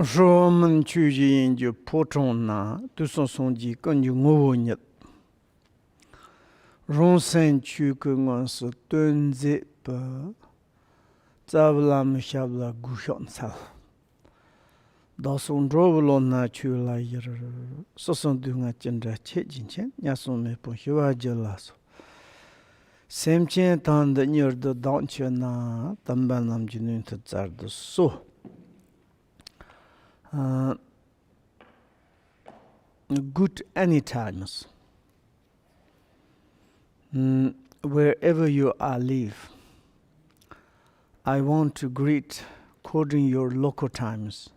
Roman Chokyi in the Potona, to Sonsonji, Conju Ngonyet. Ronsen Chukungons, Dun Zip, Zavlam Shabla Gushon Sal. Dawson Drovolo Natura Soson Dunga Chendra Chejin, Yason Mepo, Hiva Jelaso. Same chain tan the near the Donchana, Tambanam Junun to Zardo so. Good any times. Wherever you are live, I want to greet according your local times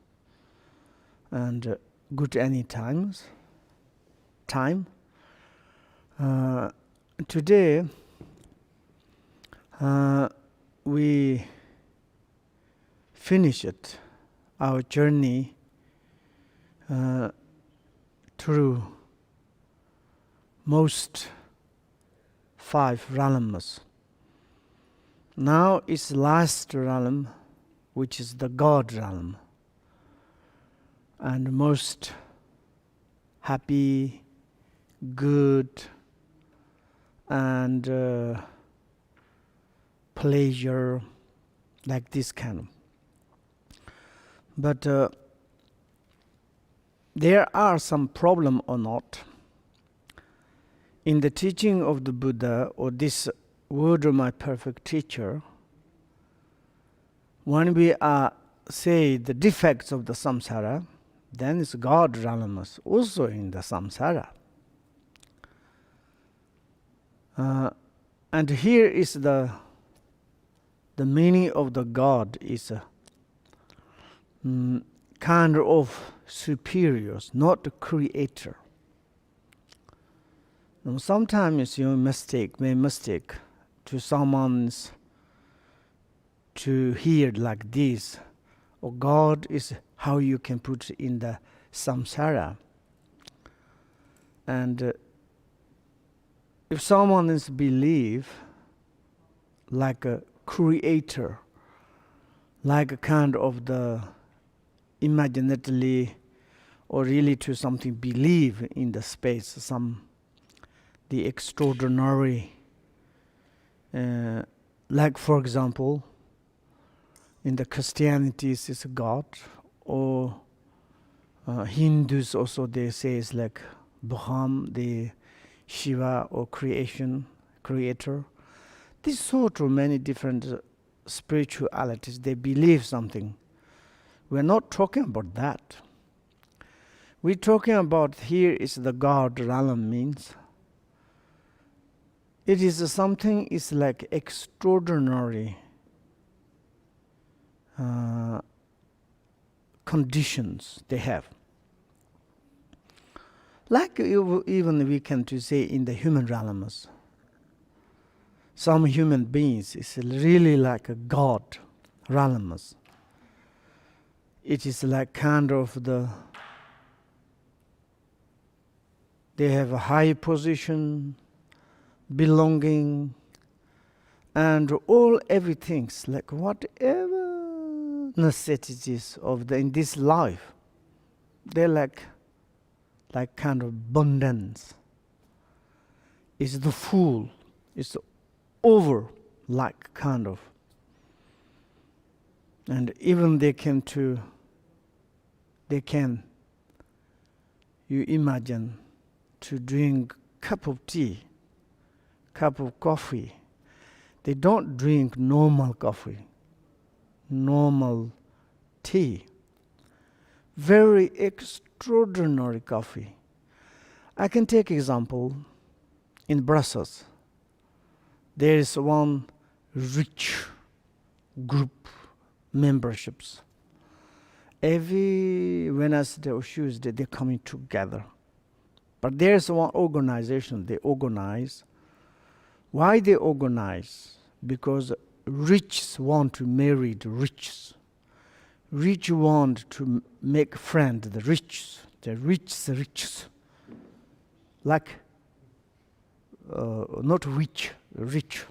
and good any times. Time. Today we finished our journey through most 5 realms. Now it's last realm, which is the God realm, and most happy, good, and pleasure, like this kind of. But there are some problem or not in the teaching of the Buddha or this word of my perfect teacher. When we say the defects of the samsara, then it's God realms also in the samsara. And here is the meaning of the God is kind of superiors, not the creator. Now, sometimes you may mistake to someone's to hear like this, or God is how you can put in the samsara. And if someone is believe like a creator, like a kind of the imaginatively or really to something believe in the space, the extraordinary, like for example in the Christianity is a God, or Hindus also they say it's like Brahma, the Shiva or creator. This sort of many different spiritualities, they believe something. We're not talking about that. We're talking about here is the God realm means. It is something is like extraordinary conditions they have. Like even we can to say in the human realms. Some human beings is really like a God realms. It is like kind of they have a high position, belonging, and all everything's like whatever necessities of in this life, they're like kind of abundance. It's the full, it's over, like kind of. And even they can, you imagine, to drink cup of tea, cup of coffee. They don't drink normal coffee, normal tea. Very extraordinary coffee. I can take example, in Brussels, there is one rich group memberships. Every Wednesday or Tuesday they're coming together. But there's one organization they organize. Why they organize? Because rich want to marry the rich. Rich want to make friend the rich. The rich. Like not rich, rich.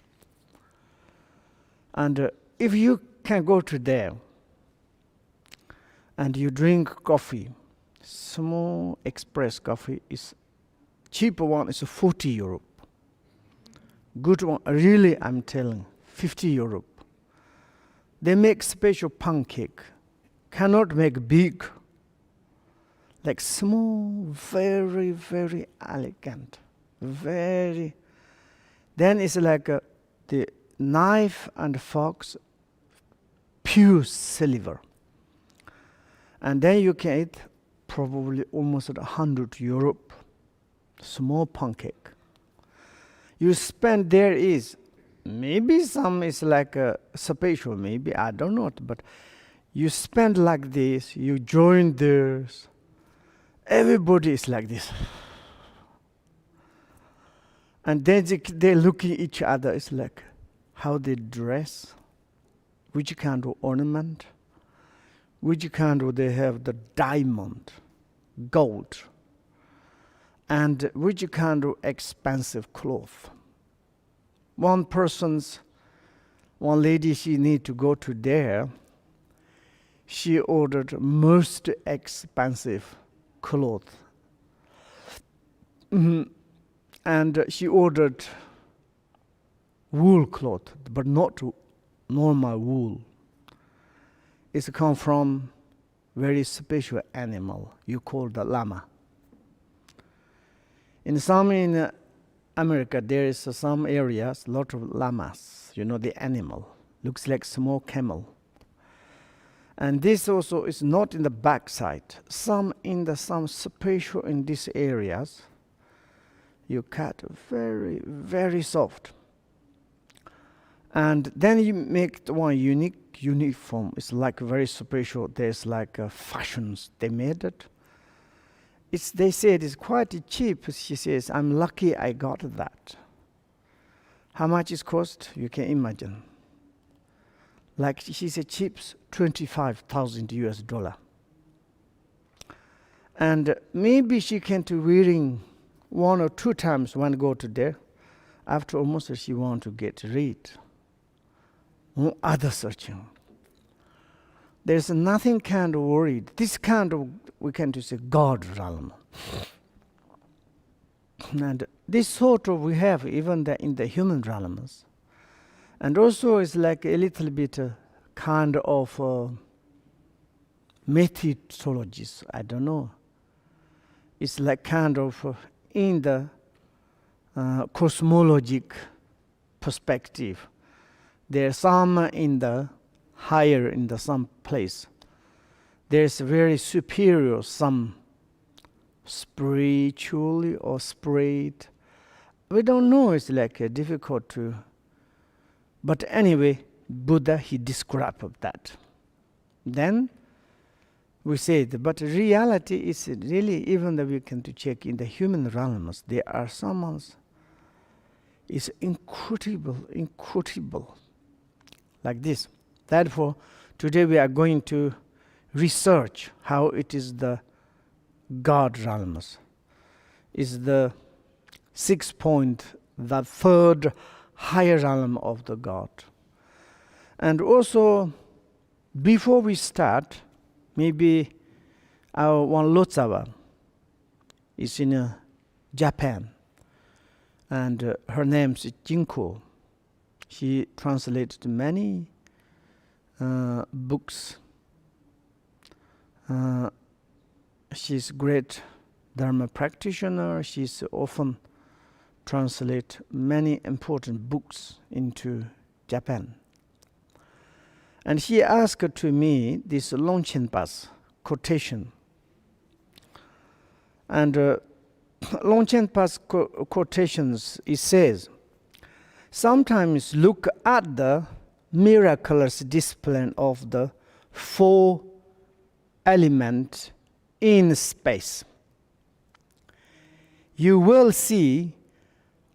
And if you can go to there, and you drink coffee. Small express coffee is cheaper one is 40 euro. Good one, really I'm telling, 50 euro. They make special pancake, cannot make big, like small, very, very elegant, very. Then it's like the knife and forks, pure silver. And then you can eat probably almost 100 euro, small pancake. You spend there is, maybe some is like a special, maybe, I don't know, but you spend like this, you join this, everybody is like this. And then they look at each other, it's like how they dress, which kind of ornament, which kind of they have the diamond, gold, and which kind of expensive cloth. One lady, she need to go to there, she ordered most expensive cloth. And she ordered wool cloth, but not normal wool. It's come from very special animal you call the llama. In America, there is some areas, lot of llamas. You know the animal looks like small camel. And this also is not in the backside. Some special in these areas, you cut very, very soft. And then you make one unique uniform. It's like very special. There's like fashions they made it. They said it's quite cheap. She says, I'm lucky I got that. How much it cost? You can imagine. Like she said, cheap's $25,000 US. And maybe she can to wearing 1 or 2 times when go to there. After almost she want to get rid. No other searching. There's nothing kind of worried. This kind of, we can just say, God realm. And this sort of we have even in the human realms. And also it's like a little bit kind of methodologies, I don't know. It's like kind of in the cosmologic perspective. There's some in the higher in the some place. There's very superior, some spiritually or spirit. We don't know, it's like difficult to. But anyway, Buddha, he described that. Then we said, but reality is really, even though we can to check in the human realms, there are some is incredible, like this. Therefore, today we are going to research how it is the God realms. Is the 6th point, the 3rd higher realm of the God. And also, before we start, maybe our one Lotsawa is in Japan, and her name is Jinko. She translated many books. She's a great Dharma practitioner. She's often translate many important books into Japan. And she asked to me this Longchenpa's quotation. And Longchenpa's quotations, it says, sometimes look at the miraculous discipline of the 4 elements in space. You will see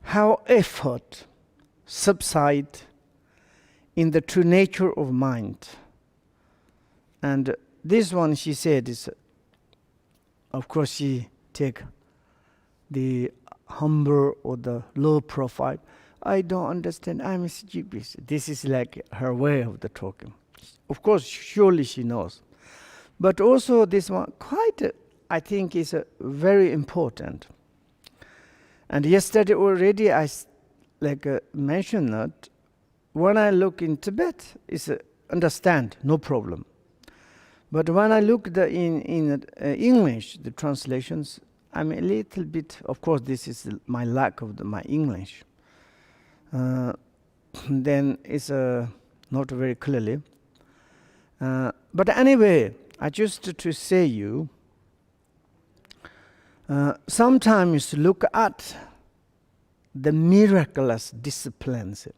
how effort subsides in the true nature of mind. And this one, she said, is, of course, she take the humble or the low profile. I don't understand. I'm a Jigme. This is like her way of the talking. Of course, surely she knows. But also this one quite, I think, is very important. And yesterday already I mentioned that when I look in Tibet, it's understand, no problem. But when I look in English, the translations, I'm a little bit, of course this is my lack of my English. Then it's not very clearly. But anyway, I just to say you, sometimes look at the miraculous disciplines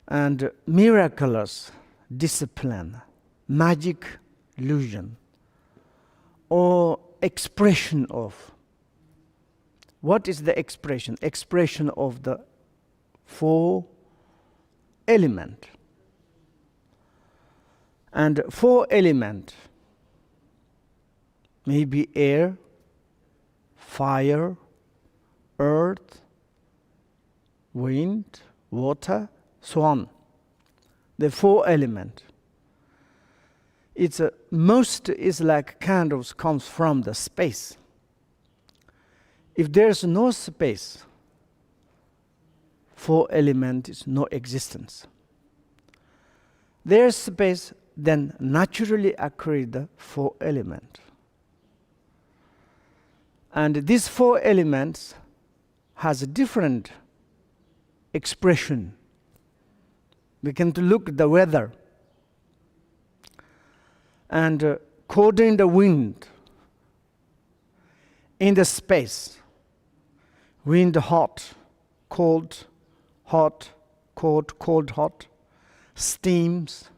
and miraculous discipline, magic illusion, or expression of. What is the expression? Expression of the 4 elements. And 4 elements may be air, fire, earth, wind, water, so on. The 4 elements. It's most is like candles comes from the space. If there's no space, 4 elements is no existence. There's space, then naturally occur the 4 elements. And these 4 elements has a different expression. We can look at the weather. And according the wind, in the space, wind hot, cold, hot, cold, cold, hot, steams,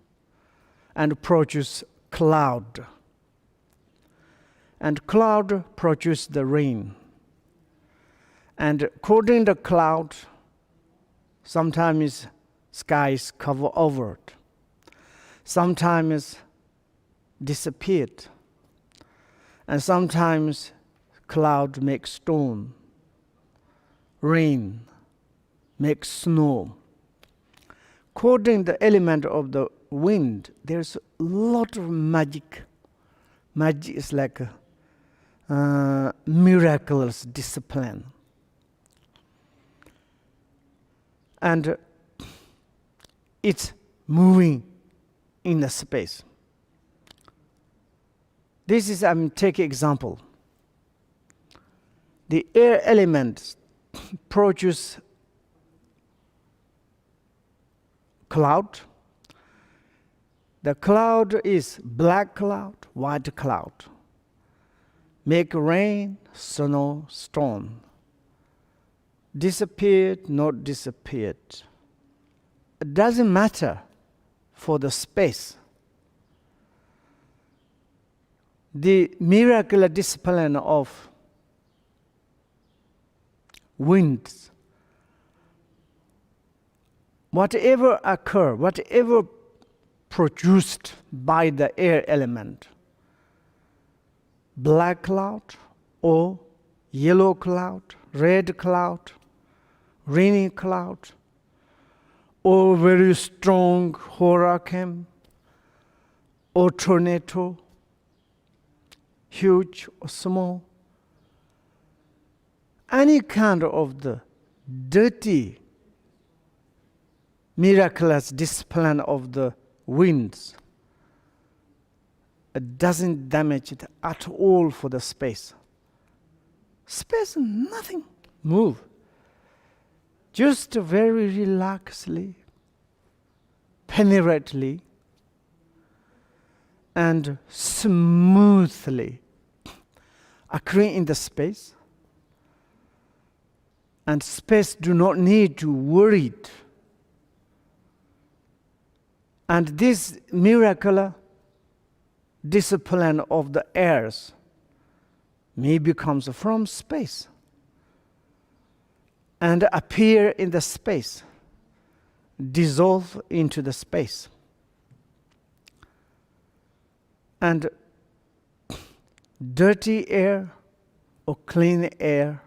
and produce cloud. And cloud produce the rain. And according to the cloud, sometimes skies cover over it. Sometimes disappeared. And sometimes cloud makes storm. Rain makes snow. According to the element of the wind, there's a lot of magic. Magic is like a miraculous discipline. And it's moving in the space. This is, I'm taking example. The air elements produce cloud. The cloud is black cloud, white cloud. Make rain, snow, storm. Disappeared, not disappeared. It doesn't matter for the space. The miraculous discipline of winds, whatever occur, whatever produced by the air element, black cloud or yellow cloud, red cloud, rainy cloud, or very strong hurricane or tornado, huge or small, any kind of the dirty, miraculous discipline of the winds, it doesn't damage it at all for the space. Space, nothing move. Just very relaxedly, penetratingly, and smoothly occurring in the space. And space do not need to worry. And this miraculous discipline of the airs maybe comes from space and appear in the space, dissolve into the space. And dirty air or clean air,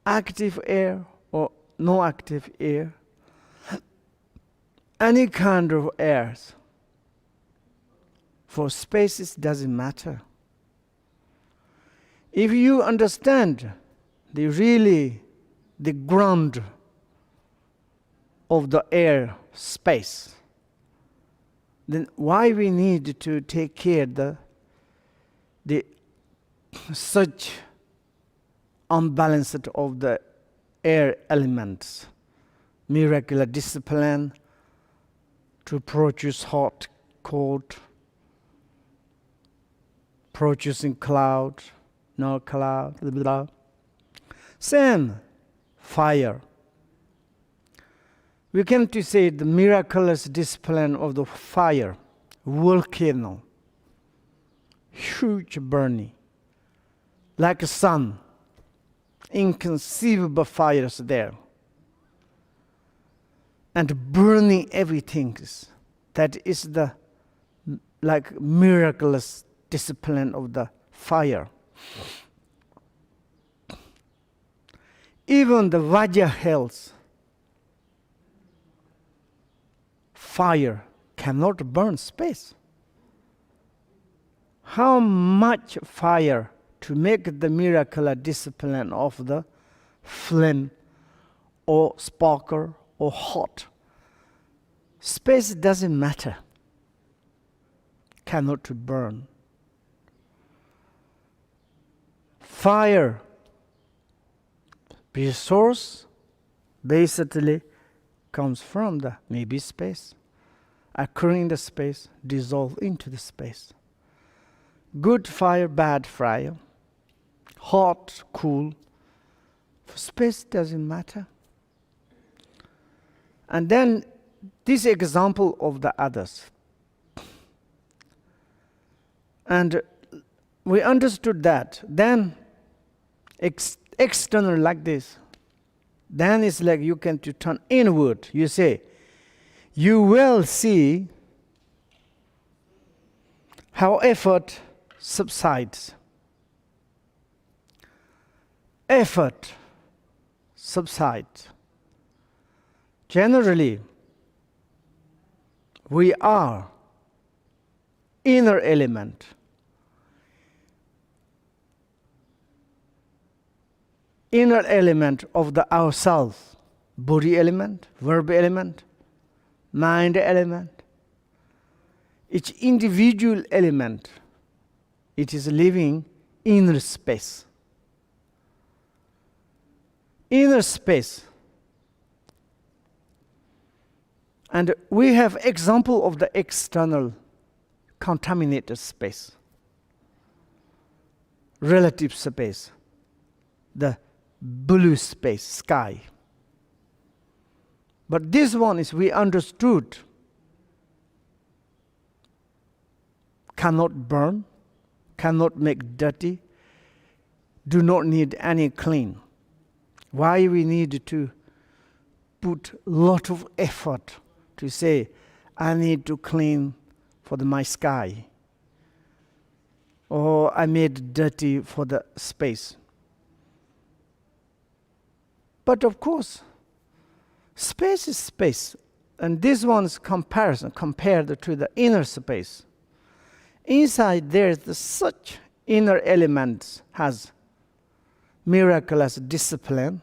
active air or no active air, any kind of airs For space, it doesn't matter. If you understand the ground of the air, space, then why we need to take care the such unbalanced of the air elements, miraculous discipline to produce hot, cold, producing cloud, no cloud, blah, blah. Same, fire. We came to say the miraculous discipline of the fire, volcano, huge burning, like a sun, inconceivable fires there, and burning everything. That is the like miraculous discipline of the fire. Even the Vajra hills, fire cannot burn space. How much fire to make the miraculous discipline of the flame or sparkle or hot? Space doesn't matter. Cannot to burn. Fire resource basically comes from the maybe space, occurring in the space, dissolve into the space. Good fire, bad fire, hot, cool. For space doesn't matter. And then this example of the others. And we understood that. Then external like this. Then it's like you can to turn inward. You say, you will see how effort subsides. Effort subsides. Generally, we are inner element. Inner element of the ourself, body element, verb element, mind element. Each individual element, it is living inner space. Inner space. And we have example of the external contaminated space, relative space, the blue space, sky. But this one is we understood cannot burn, cannot make dirty, do not need any clean. Why we need to put a lot of effort to say, I need to clean for my sky, or I made dirty for the space. But of course, space is space, and this one's comparison compared to the inner space. Inside there is such inner elements has miraculous discipline.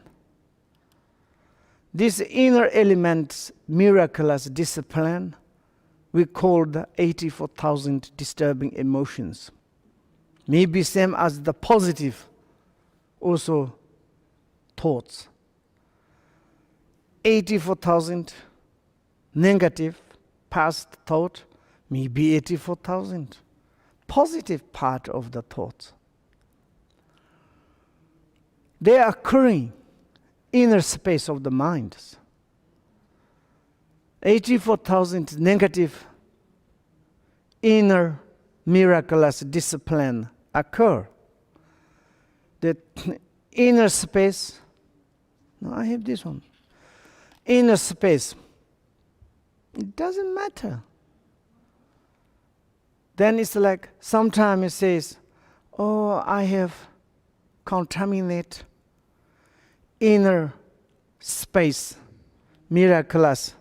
This inner element's miraculous discipline we call the 84,000 disturbing emotions. Maybe same as the positive also thoughts. 84,000 negative past thought, maybe 84,000 positive part of the thoughts. They are occurring inner space of the minds. 84,000 negative inner miraculous discipline occur. The inner space, no, I have this one. Inner space, it doesn't matter. Then it's like, sometimes it says, oh, I have contaminated inner space, miraculous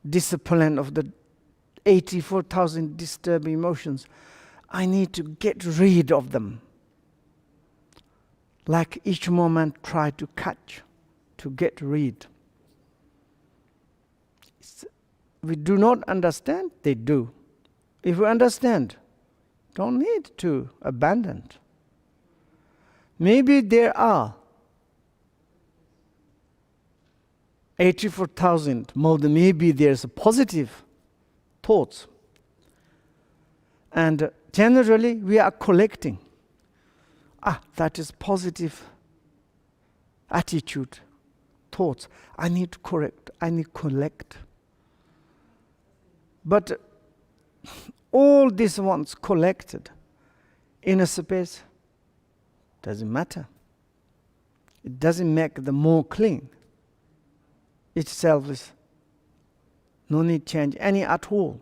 discipline of the 84,000 disturbing emotions. I need to get rid of them. Like each moment try to catch, to get rid. We do not understand, they do. If we understand, don't need to abandon. Maybe there are 84,000 more than maybe there's a positive thoughts. And generally we are collecting. That is positive attitude, thoughts. I need to correct, I need to collect. But all these ones collected in a space doesn't matter. It doesn't make the more clean. Itself is no need change any at all.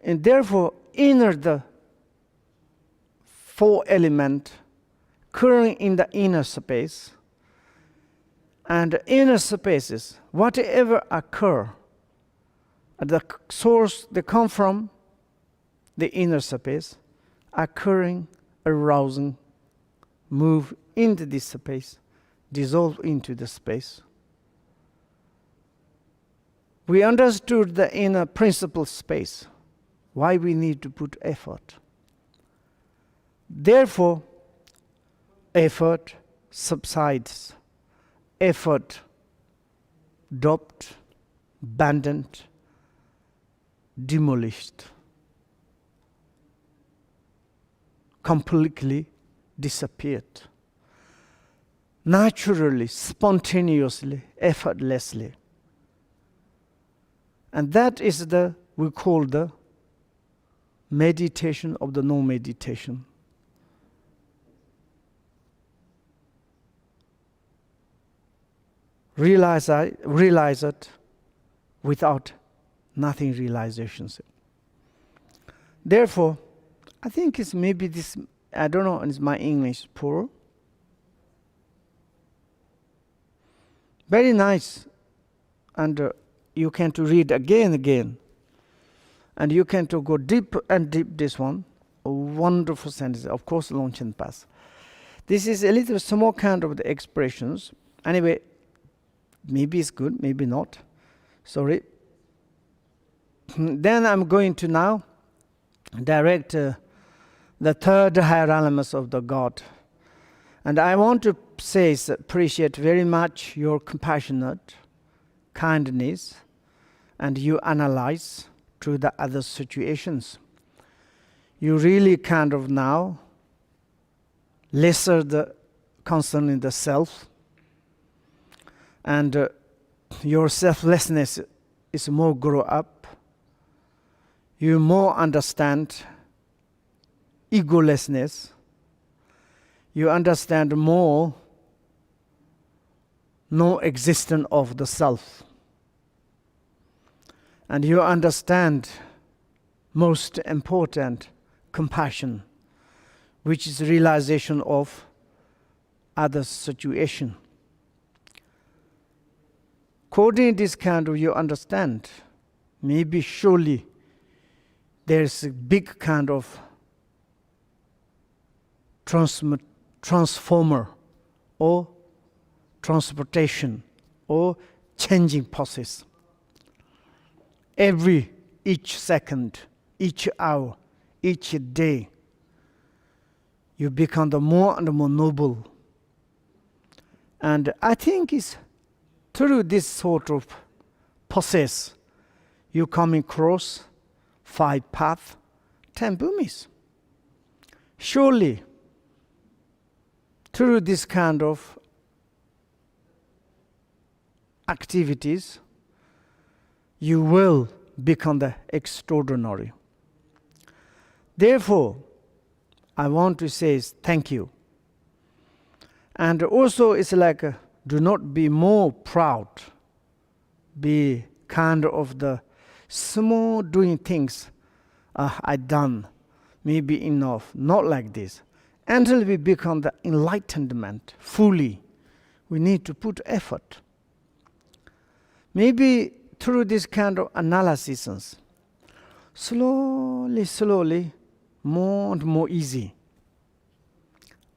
And therefore, inner the four element occurring in the inner space, and inner spaces, whatever occur, at the source they come from, the inner space, occurring, arousing, move into this space, dissolve into the space. We understood the inner principle space, why we need to put effort. Therefore, effort subsides, effort dropped, abandoned, demolished, completely disappeared. Naturally, spontaneously, effortlessly. And that is we call the meditation of the no meditation. Realize it without nothing realizations. Therefore, I think it's maybe this, I don't know, it's my English poor. Very nice. And you can to read again. And you can to go deep and deep this one. A wonderful sentence. Of course, Longchen Pass. This is a little small kind of the expressions. Anyway, maybe it's good, maybe not. Sorry. Then I'm going to now direct the third higher elements of the God. And I want to say, appreciate very much your compassionate kindness, and you analyze through the other situations. You really kind of now lesser the concern in the self, and your selflessness is more grow up. You more understand egolessness. You understand more no existence of the self. And you understand most important compassion, which is realization of other situation. According to this kind of you understand, maybe surely there's a big kind of transformer or transportation or changing process. Each second, each hour, each day, you become the more and more noble. And I think it's through this sort of process, you come across 5 paths, 10 bhumis. Surely, through this kind of activities, you will become the extraordinary. Therefore, I want to say thank you. And also it's like, do not be more proud. Be kind of the small doing things I done, maybe enough. Not like this. Until we become the enlightenment fully, we need to put effort. Maybe through this kind of analysis, slowly, slowly, more and more easy.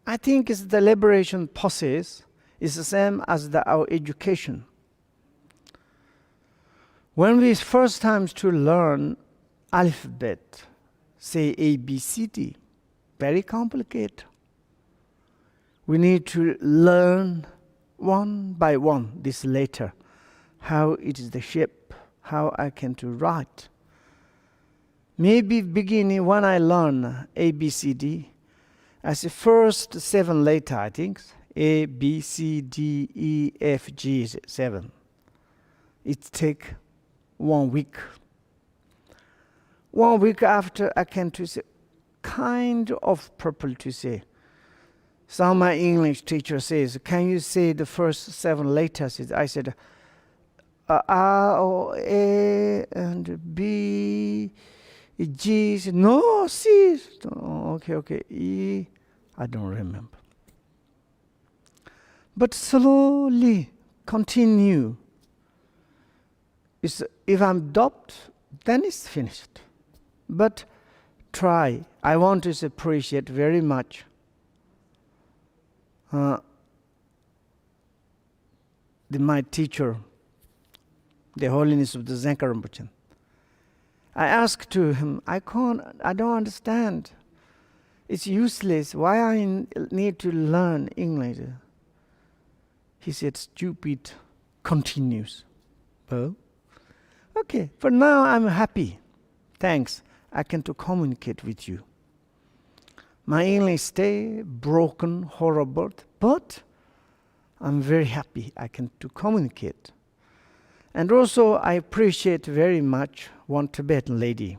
I think it's the liberation process is the same as our education. When we first time to learn alphabet, say A, B, C, D, very complicated. We need to learn one by one this letter, how it is the shape, how I can to write. Maybe beginning when I learn A, B, C, D, as the first 7 letter, I think, A, B, C, D, E, F, G, 7. It take 1 week. 1 week after, I can to say, kind of purple to say. Some of my English teacher says, can you say the first 7 letters? I said, R, O, A, and B, G. No, C. Okay. E. I don't remember. But slowly continue. If I'm stopped, then it's finished. But try. I want to appreciate very much my teacher, the Holiness of the Dzogchen Rinpoche. I asked to him, I don't understand. It's useless. Why I need to learn English? He said, stupid continues. Oh, okay. For now, I'm happy. Thanks. I can to communicate with you. My English stay broken, horrible, but I'm very happy I can to communicate. And also I appreciate very much one Tibetan lady.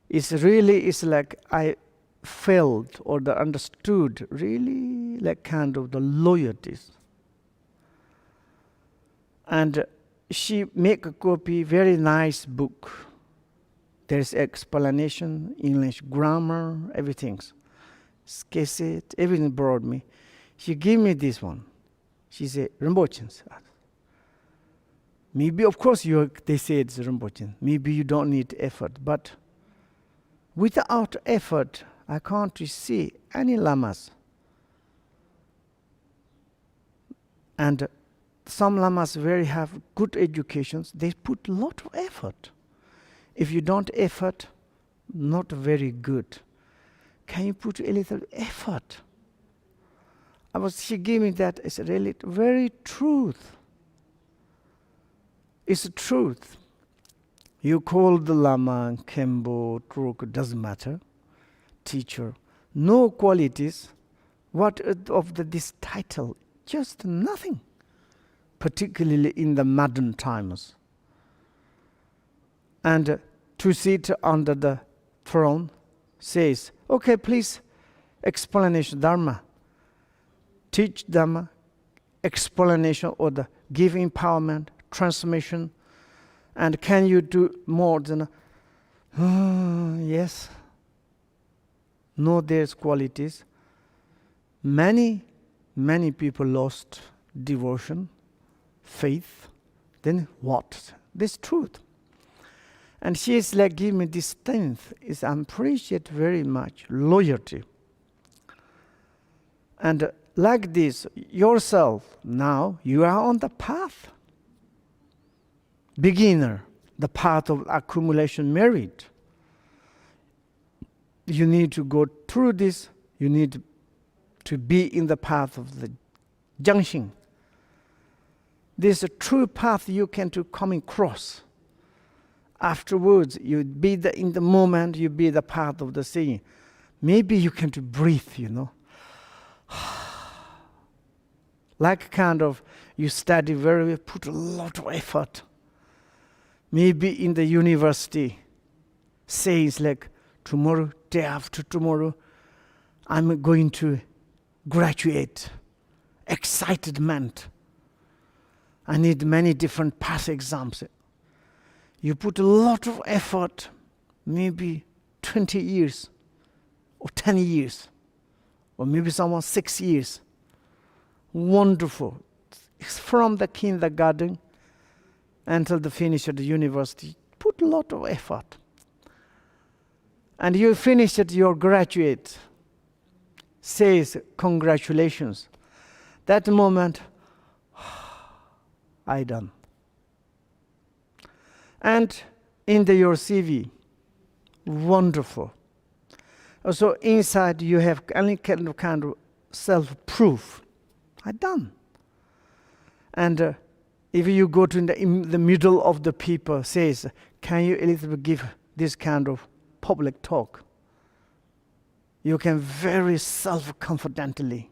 It's like I felt or understood really like kind of the loyalties. And she make a copy, very nice book. There's explanation, English grammar, everything. Sketch, everything brought me. She gave me this one. She said, Rinpoche. Maybe, of course, they say it's Rinpoche. Maybe you don't need effort. But without effort, I can't see any lamas. And some lamas have good educations. They put a lot of effort. If you don't effort, not very good. Can you put a little effort? She gave me that. It's really very truth. It's a truth. You call the Lama, Kembo, Truk, doesn't matter. Teacher. No qualities. What of this title? Just nothing. Particularly in the modern times. And to sit under the throne says, okay, please, explanation, Dharma. Teach Dharma, explanation or the give empowerment, transmission. And can you do more than, yes. Know there's qualities. Many people lost devotion, faith. Then what? This truth. And she is like giving me this strength. I appreciate very much loyalty. And like this, yourself, now you are on the path. Beginner, the path of accumulation merit. You need to go through this. You need to be in the path of the junction. This is a true path you can to come across. Afterwards, you be in the moment, you be the path of the seeing. Maybe you can to breathe, Like kind of, you study very, put a lot of effort. Maybe in the university, says like, tomorrow, day after tomorrow, I'm going to graduate. Excitement. I need many different past exams. You put a lot of effort, maybe 20 years, or 10 years, or maybe someone 6 years. Wonderful. It's from the kindergarten until the finish of the university. put a lot of effort. And you finish it, your graduate says, congratulations. That moment, I done. And in your CV, wonderful. Also inside you have any kind of self-proof. I done. And if you go to in the middle of the people, says, can you Elizabeth give this kind of public talk? You can very self-confidently.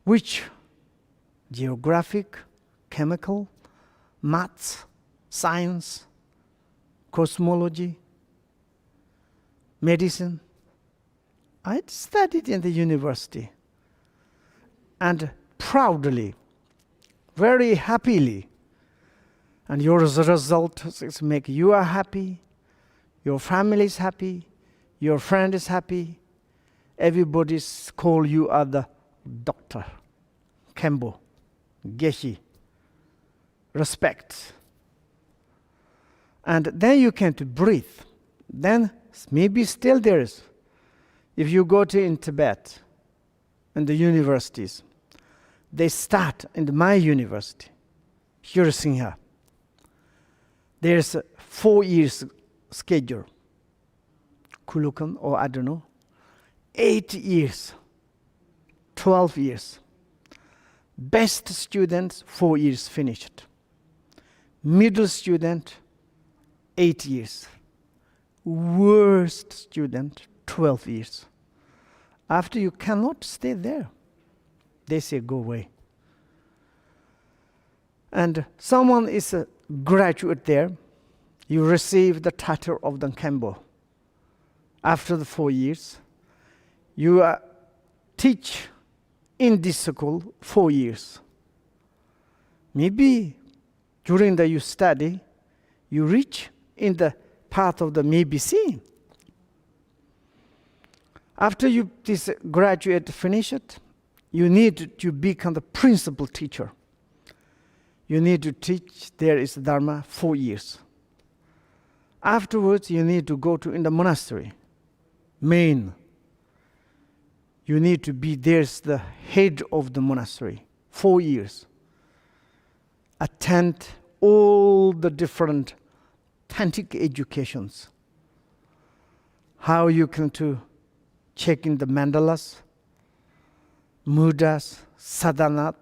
Which geographic, chemical, maths, science, cosmology, medicine. I studied in the university. And proudly, very happily. And your result is make you are happy, your family is happy, your friend is happy, everybody call you are the doctor, Kembo, Geshe, respect. And then you can breathe. Then maybe still there is. If you go to in Tibet, in the universities, they start in my university, Hiroshima. There's a 4 years schedule, Kulukan, or I don't know, 8 years, 12 years. Best students, 4 years finished. Middle student, 8 years. Worst student, 12 years. After you cannot stay there. They say, go away. And someone is a graduate there. You receive the title of the Kembo. After the 4 years, you teach in this school 4 years. Maybe during the you study, you reach in the path of the maybe see. After you this graduate finish it, you need to become the principal teacher. You need to teach there is Dharma 4 years. Afterwards, you need to go to in the monastery. Main. You need to be there's the head of the monastery. 4 years. Attend all the different tantric educations. How you can to check in the mandalas, mudras, sadhanat,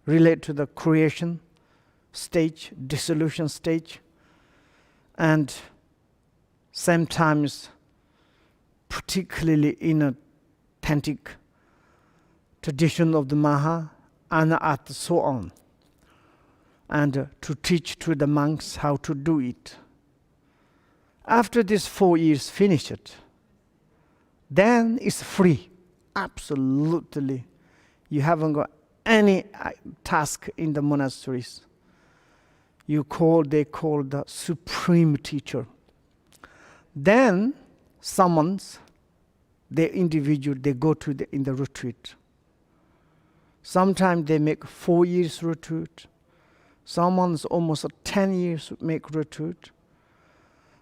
relate to the creation stage, dissolution stage, and sometimes, particularly in a tantric tradition of the Maha, and so on, and to teach to the monks how to do it. After this 4 years finish it, then it's free, absolutely. You haven't got any task in the monasteries. They call the supreme teacher. Then the individual, they go to in the retreat. Sometimes they make 4 years retreat. Someone's almost 10 years make retreat.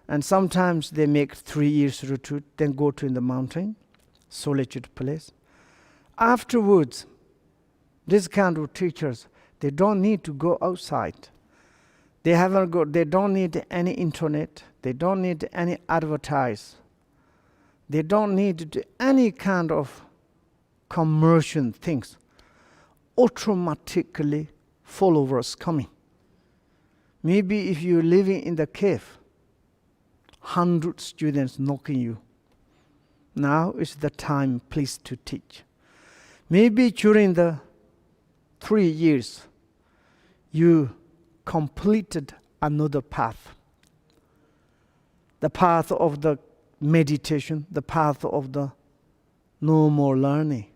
And sometimes they make 3 years retreat, then go to in the mountain, solitude place. Afterwards, this kind of teachers, they don't need to go outside. They don't need any internet. They don't need any advertise. They don't need any kind of commercial things. Automatically, followers coming. Maybe if you're living in the cave, 100 students knocking you. Now is the time, please, to teach. Maybe during the 3 years, you completed another path. The path of the meditation, the path of the no more learning.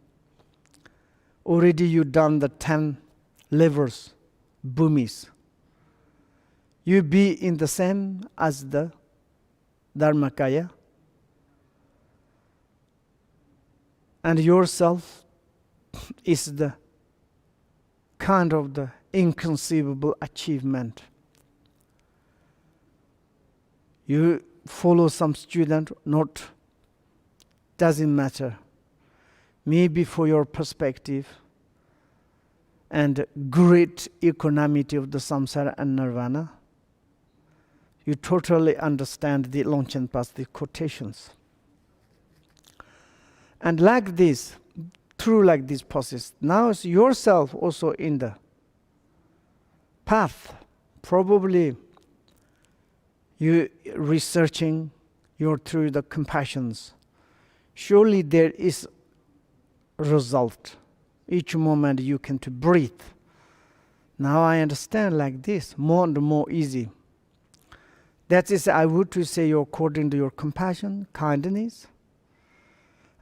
Already you've done the 10 levels, bhumis. You be in the same as the Dharmakaya. And yourself is the kind of the inconceivable achievement. You follow some student, not, doesn't matter. Maybe for your perspective and great equanimity of the samsara and nirvana, you totally understand the Longchen Path, the quotations. And like this, through like this process, now it's yourself also in the path. Probably you researching, you're through the compassions. Surely there is result. Each moment you can to breathe. Now I understand like this, more and more easy. That is, I would to say, according to your compassion, kindness,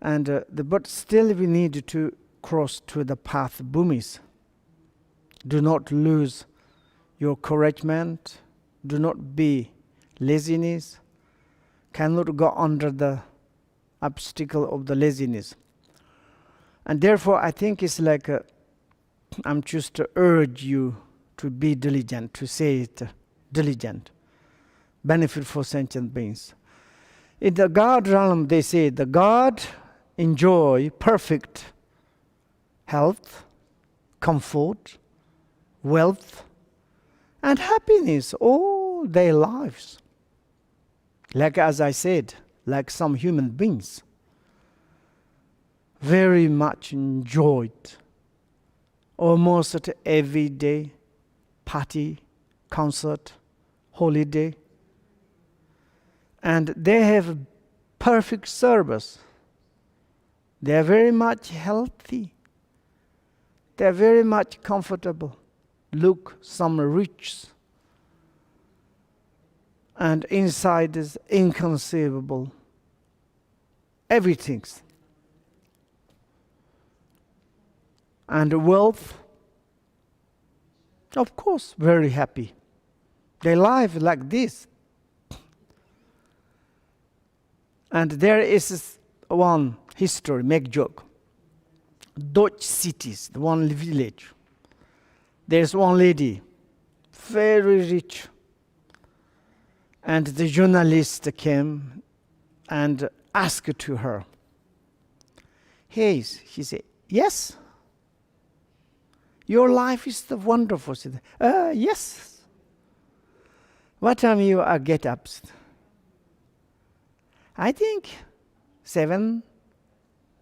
and but still we need to cross to the path bhumis. Do not lose your encouragement. Do not be laziness. Cannot go under the obstacle of the laziness. And therefore, I think it's like I'm just to urge you to be diligent, to say it, diligent. Benefit for sentient beings. In the God realm, they say the God enjoy perfect health, comfort, wealth, and happiness all their lives. Like as I said, like some human beings, very much enjoyed almost every day, party, concert, holiday. And they have perfect service. They are very much healthy. They are very much comfortable. Look, some rich. And inside is inconceivable. Everything. And wealth, of course, very happy. They live like this. And there is one history, make joke. Dutch cities, the one village. There's one lady, very rich. And the journalist came and asked to her. Hey, she said, yes. Your life is the wonderful. She said, yes. What time you get up? I think 7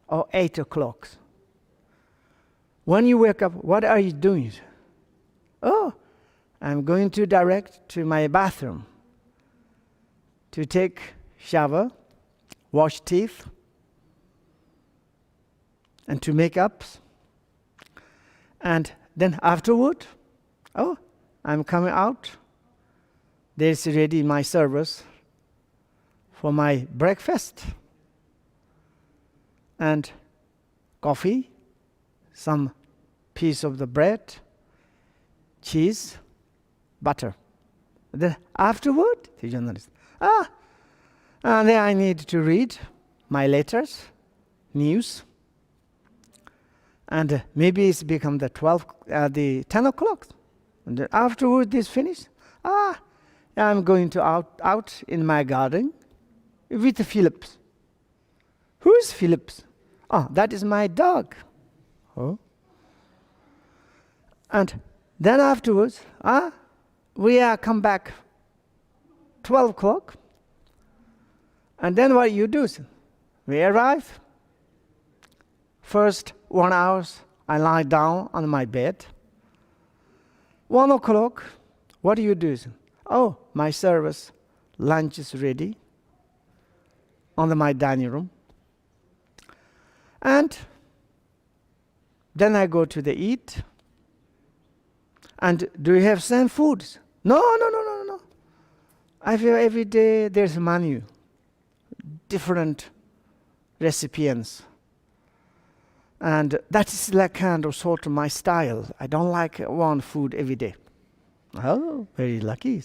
or 8 o'clock. When you wake up, what are you doing? Oh, I'm going to direct to my bathroom to take shower, wash teeth, and to make up. And then afterward, oh, I'm coming out. There's ready my service for my breakfast. And coffee, some piece of the bread, cheese, butter. Then afterward, the journalist, and then I need to read my letters, news, and maybe it's become the 10 o'clock. And then afterward, this finished. I'm going to out in my garden with Phillips. Who is Phillips? Oh, that is my dog. Oh. And then afterwards, we come back 12 o'clock. And then what you do? We arrive. First 1 hour, I lie down on my bed. 1 o'clock, what do you do? Oh, my service, lunch is ready on my dining room. And then I go to the eat. And do you have same foods? No. I feel every day there's menu, different recipients. And that is like kind of sort of my style. I don't like one food every day. Oh, very lucky.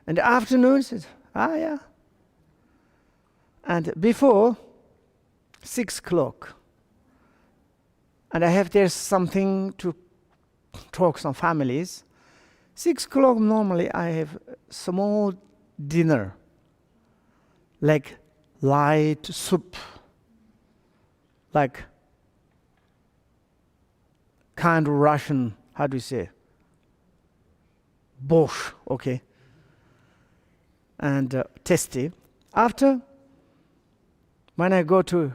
And the afternoons, yeah. And before 6 o'clock, and I have there's something to talk some families. 6 o'clock normally I have small dinner like light soup, like kind of Russian, how do you say, borscht, okay, and tasty. After, when I go to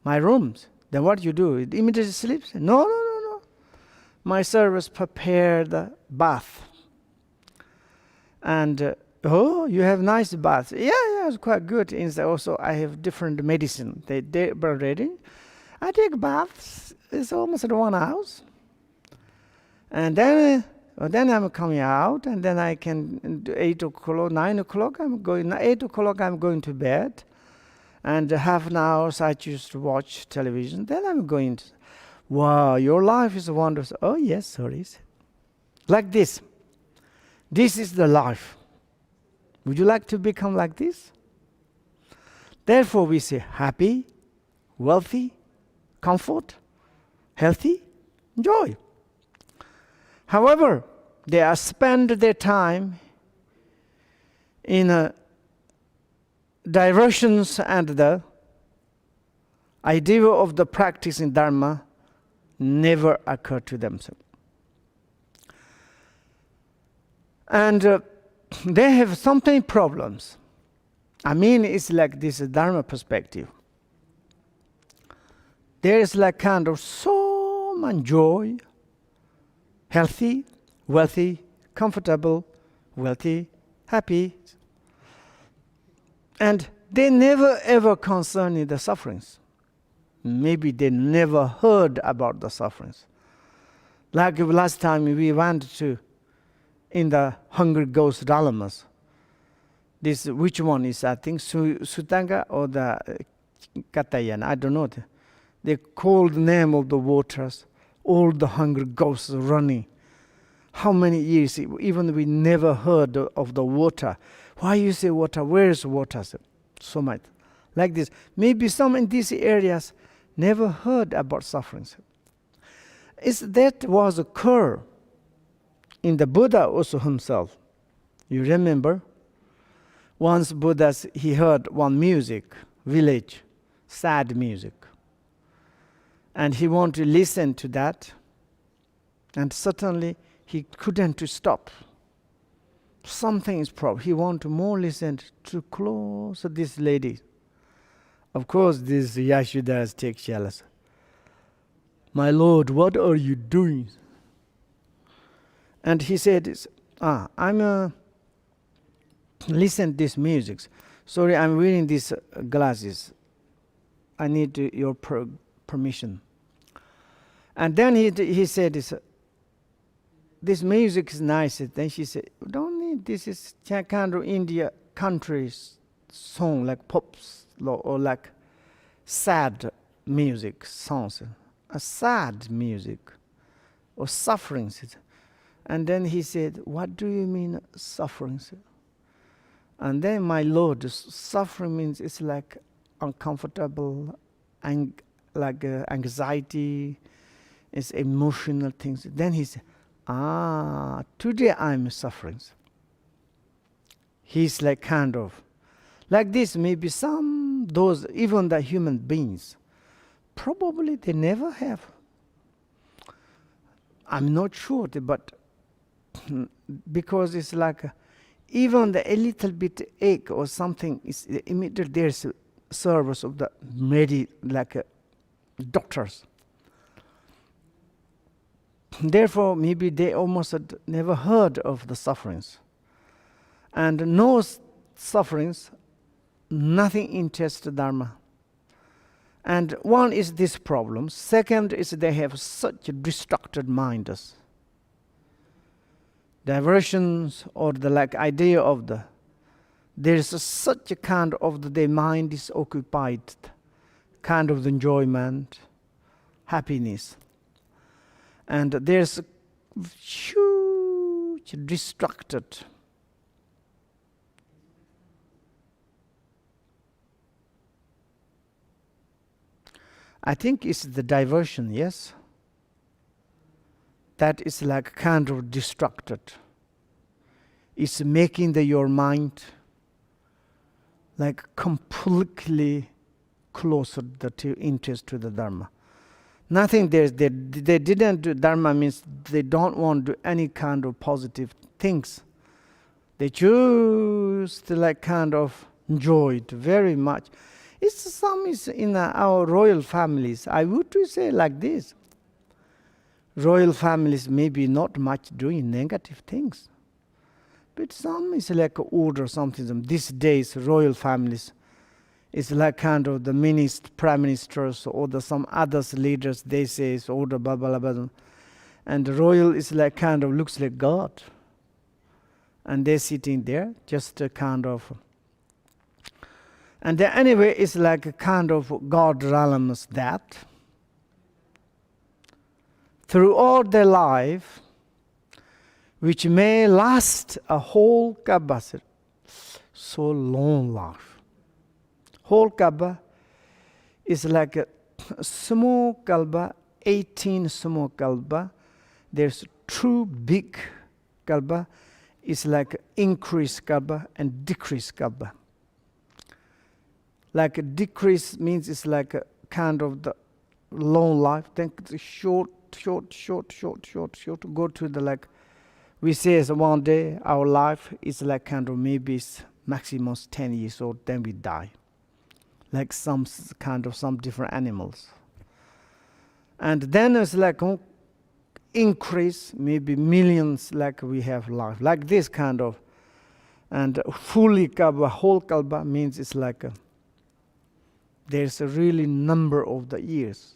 my rooms, then what you do? It immediately sleeps? No, no, no, no. My servers prepare the bath. And, oh, you have nice bath. Yeah, yeah, it's quite good. Inside also, I have different medicine. They were ready. I take baths. It's almost 1 hour. And then I'm coming out, and then I can, 8 o'clock, 9 o'clock, 8 o'clock, I'm going to bed. And half an hour, I choose to watch television. Then I'm going to, wow, your life is wonderful. Oh, yes, sorry. Like this. This is the life. Would you like to become like this? Therefore, we say happy, wealthy, comfort, healthy, joy. However, they are spend their time in diversions, and the idea of the practice in Dharma never occur to themselves. And they have so many problems. I mean, it's like this Dharma perspective. There is like kind of so much joy, healthy, wealthy, comfortable, wealthy, happy. And they never ever concern in the sufferings. Maybe they never heard about the sufferings. Like last time we went to, in the Hungry Ghost Dalamas, this, which one is, I think, Sutanga or the Katayan, I don't know. They called the name of the waters, all the hungry ghosts running. How many years, even we never heard of the water. Why you say water? Where is water? So much. Like this. Maybe some in these areas never heard about sufferings. That was occur in the Buddha also himself. You remember? Once Buddha, he heard one music, village, sad music. And he wanted to listen to that. And suddenly he couldn't stop. Something is problem. He wanted to more listen to close to this lady. Of course, this Yashodas takes jealous. My Lord, what are you doing? And he said, I'm listen to this music. Sorry, I'm wearing these glasses. I need your permission. And then he said, this music is nice. Then she said, don't need, this is kind of India country song, like pops or like sad music songs. A sad music or sufferings. And then he said, what do you mean sufferings? And then my Lord, suffering means it's like uncomfortable, like anxiety, it's emotional things. Then he said, today I'm suffering. He's like kind of, like this, maybe those, even the human beings, probably they never have. I'm not sure, but because it's like, even a little bit ache or something, is immediately there's a service of the doctors. Therefore, maybe they almost had never heard of the sufferings. And no sufferings, nothing interests Dharma. And one is this problem. Second is they have such distracted minds. Diversions or the idea of there is such a kind of their mind is occupied, kind of the enjoyment, happiness. And there's huge distracted. I think it's the diversion, yes? That is like kind of distracted. It's making your mind like completely closer to interest to the Dharma. Nothing there. They didn't do Dharma means they don't want to do any kind of positive things. They choose to like kind of enjoy it very much. It's some is in our royal families. I would say like this. Royal families maybe not much doing negative things. But some is like order something. These days royal families is like kind of the prime ministers or some others leaders, they say it's order blah blah blah. And the royal is like kind of looks like God. And they're sitting there, just a kind of. And anyway, it's like a kind of God realms that throughout their life, which may last a whole Kabbah, so long life. Whole Kabbah is like a small Kabbah, 18 small Kabbah. There's two big Kabbah. It's like increase Kabbah and decrease Kabbah. Like a decrease means it's like a kind of the long life. Then it's short, go to the like, we say as one day our life is like kind of maybe maximum 10 years old, then we die. Like some kind of some different animals. And then it's like increase, maybe millions like we have life. Like this kind of. And fully Kabbah, whole Kabbah means it's like there's a really number of the years.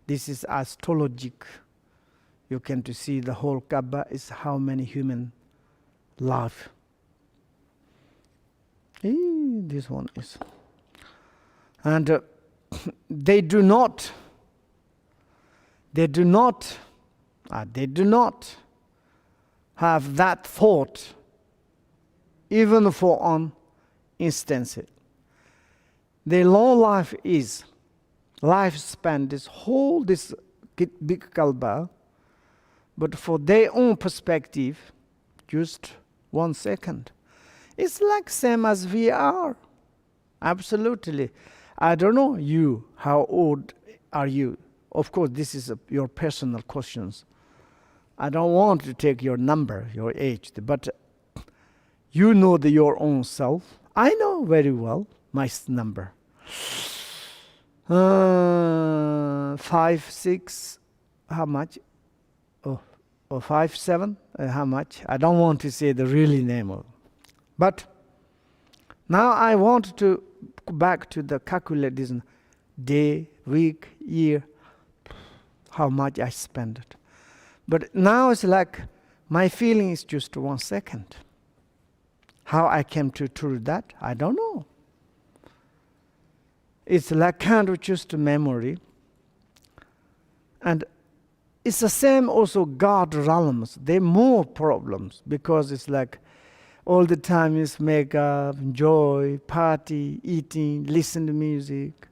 This is astrologic. You can to see the whole Kabbah is how many human life. This one is. And they do not have that thought even for an instance. Their long life is lifespan, this big Kabbah, but for their own perspective, just 1 second. It's like same as we are. Absolutely. I don't know you, how old are you? Of course, this is your personal questions. I don't want to take your number, your age, but you know your own self. I know very well my number. 5, 6, how much? Or 5, 7, how much? I don't want to say the really name. But now I want to go back to the calculate this day, week, year, how much I spend it. But now it's like my feeling is just 1 second. How I came to that, I don't know. It's like kind of just a memory. And it's the same also God realms. There are more problems because it's like all the time is make up, enjoy, party, eating, listen to music.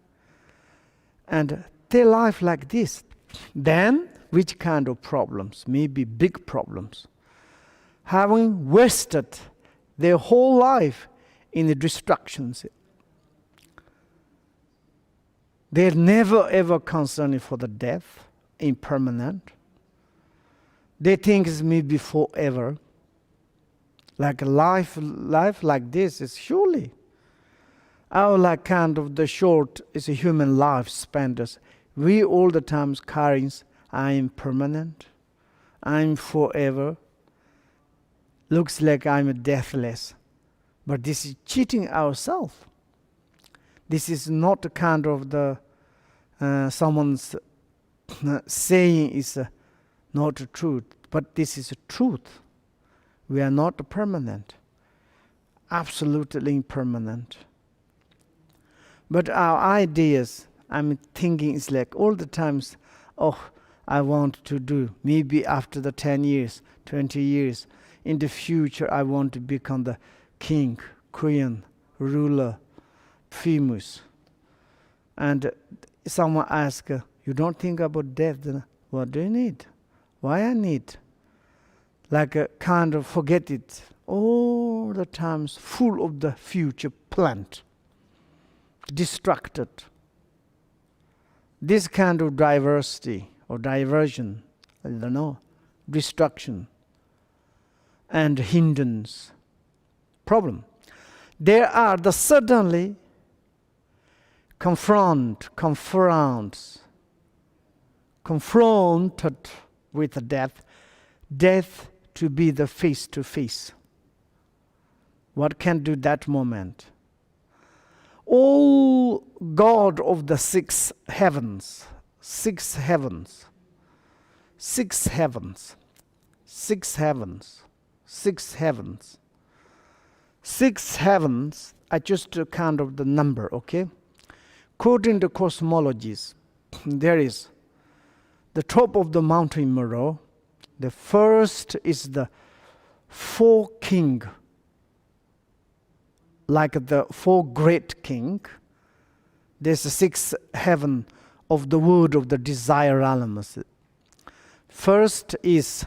And their life like this. Then, which kind of problems? Maybe big problems. Having wasted their whole life in the distractions. They're never ever concerned for the death, impermanent. They think it's maybe forever. Like life like this is surely. Our like kind of the short is a human life spent us. We all the times carrying, I'm permanent, I'm forever. Looks like I'm deathless. But this is cheating ourselves. This is not the kind of the someone's saying is not the truth, but this is the truth. We are not permanent, absolutely impermanent. But our ideas, I'm thinking, is like all the times, I want to do, maybe after the 10 years, 20 years, in the future I want to become the king, queen, ruler, famous. And someone asks, you don't think about death, then what do you need? Why I need? Like a kind of forget it. all the times full of the future planned, distracted. This kind of diversity or diversion, I don't know, destruction and hindrance, problem. There are the suddenly confronted with death to be the face-to-face. What can do that moment? All God of the six heavens, I just kind of the number, okay? According to cosmologies, there is the top of the mountain Meru. The first is the four king, like the four great king. There's the sixth heaven of the word of the desire elements. First is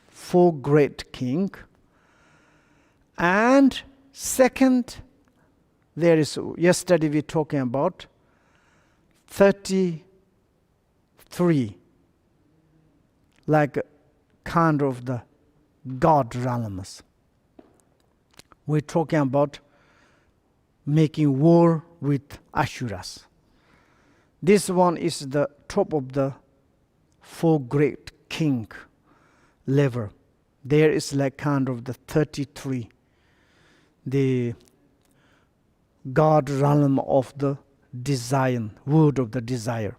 four great king, and second, there is, yesterday we talking about 33, like kind of the God realms. We're talking about making war with Asuras. This one is the top of the four great king level. There is like kind of the 33, the God realm of the desire, word of the desire.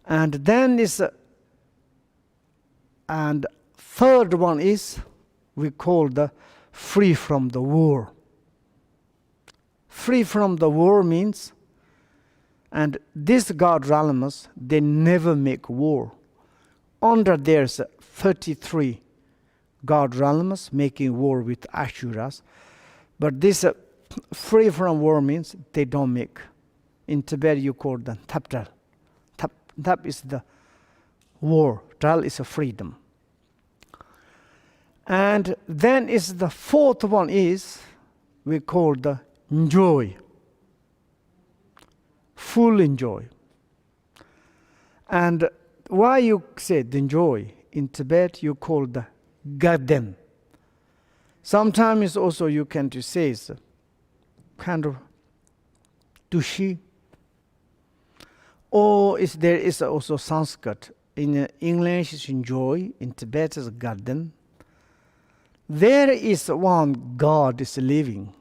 And then is, and third one is, we call the free from the war. Free from the war means, and these God realms, they never make war. Under there's 33 God realms making war with Asuras, but this free from war means they don't make. In Tibet you call them tapdal. Tap is the war, dal is a freedom. And then is the fourth one is, we call the enjoy. Full enjoy. And why you say the enjoy? In Tibet you call the garden. Sometimes also you can to say it's kind of tushi. Or is there is also Sanskrit. In English it's enjoy, in Tibet is garden. There is one God is living.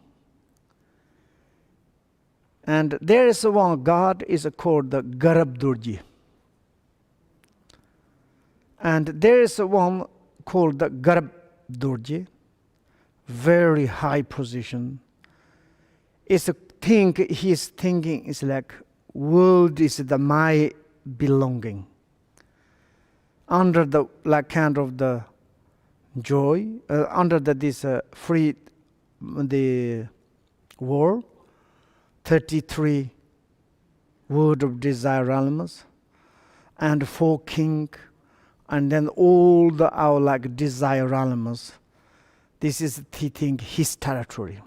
And there is one God is called the Garabdurji. And there is one called the Garabdurji, very high position. It's a thing, his thinking is like, world is the my belonging. Under the like kind of the joy, under the this free the war, 33 word of desire elements, and four king, and then all the our like desire elements. This is he think his territory,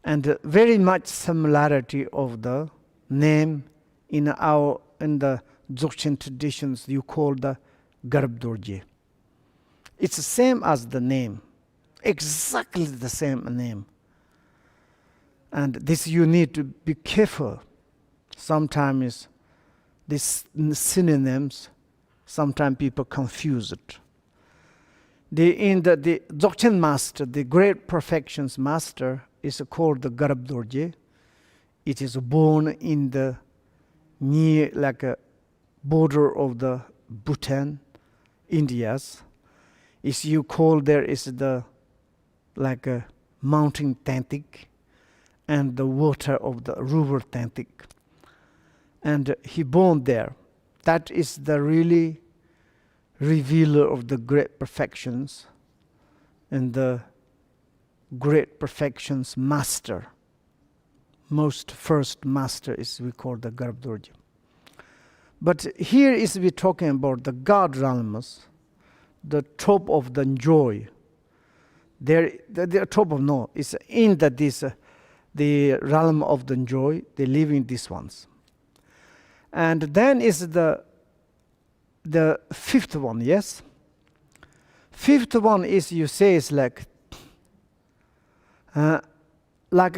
and very much similarity of the name in the Dzogchen traditions. You call the Garbdurji. It's the same as the name, exactly the same name. And this you need to be careful. Sometimes these synonyms, sometimes people confuse it. In the Dzogchen master, the great perfections master, is called the Garbdurji. It is born in the near like a border of the Bhutan, India's. Is you call there is the like a mountain Tantic and the water of the river Tantic. And he born there. That is the really revealer of the great perfections and the great perfections master. Most first master is we call the Garbdurji. But here is we talking about the God realms. the top of the joy. The top of no is in the realm of the joy. They live in these ones, and then is the fifth one. Yes, fifth one is, you say, is like a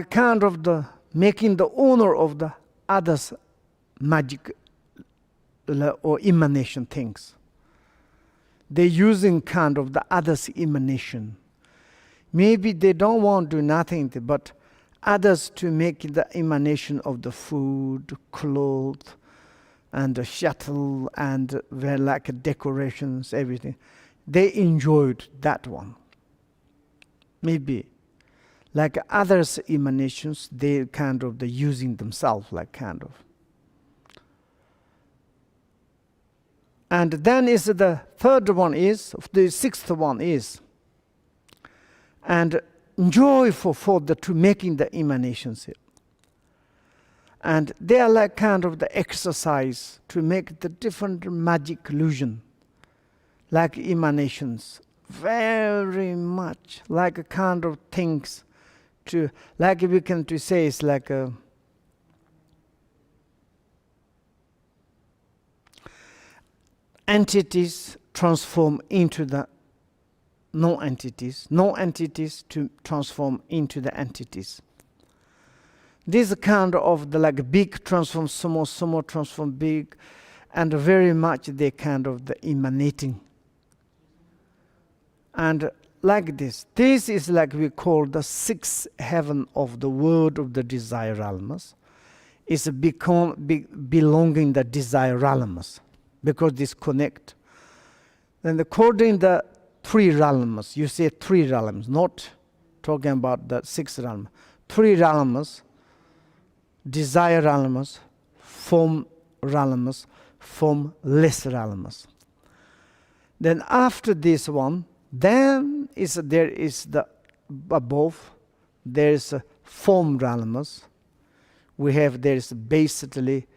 kind of the making the owner of the others magic or emanation things. They're using kind of the others emanation. Maybe they don't want to do nothing, but others to make the emanation of the food, clothes, and the shuttle, and like decorations, everything. They enjoyed that one. Maybe. Like others emanations, they kind of using themselves, like kind of. And then is the third one is, the sixth one is, and enjoy for the to making the emanations. And they are like kind of the exercise to make the different magic illusion, like emanations, very much like a kind of things to, like we can to say it's like a entities transform into the non-entities, non-entities to transform into the entities. This kind of the like big transform small, small transform big, and very much they kind of the emanating. And like this is like we call the sixth heaven of the world of the desire realms. It's belonging the desire realms, because this connect. Then according the three realms, you say three realms, not talking about the sixth realm. Three realms, desire realms, formless realms. Then after this one, then there is the above, there is form realms. There is basically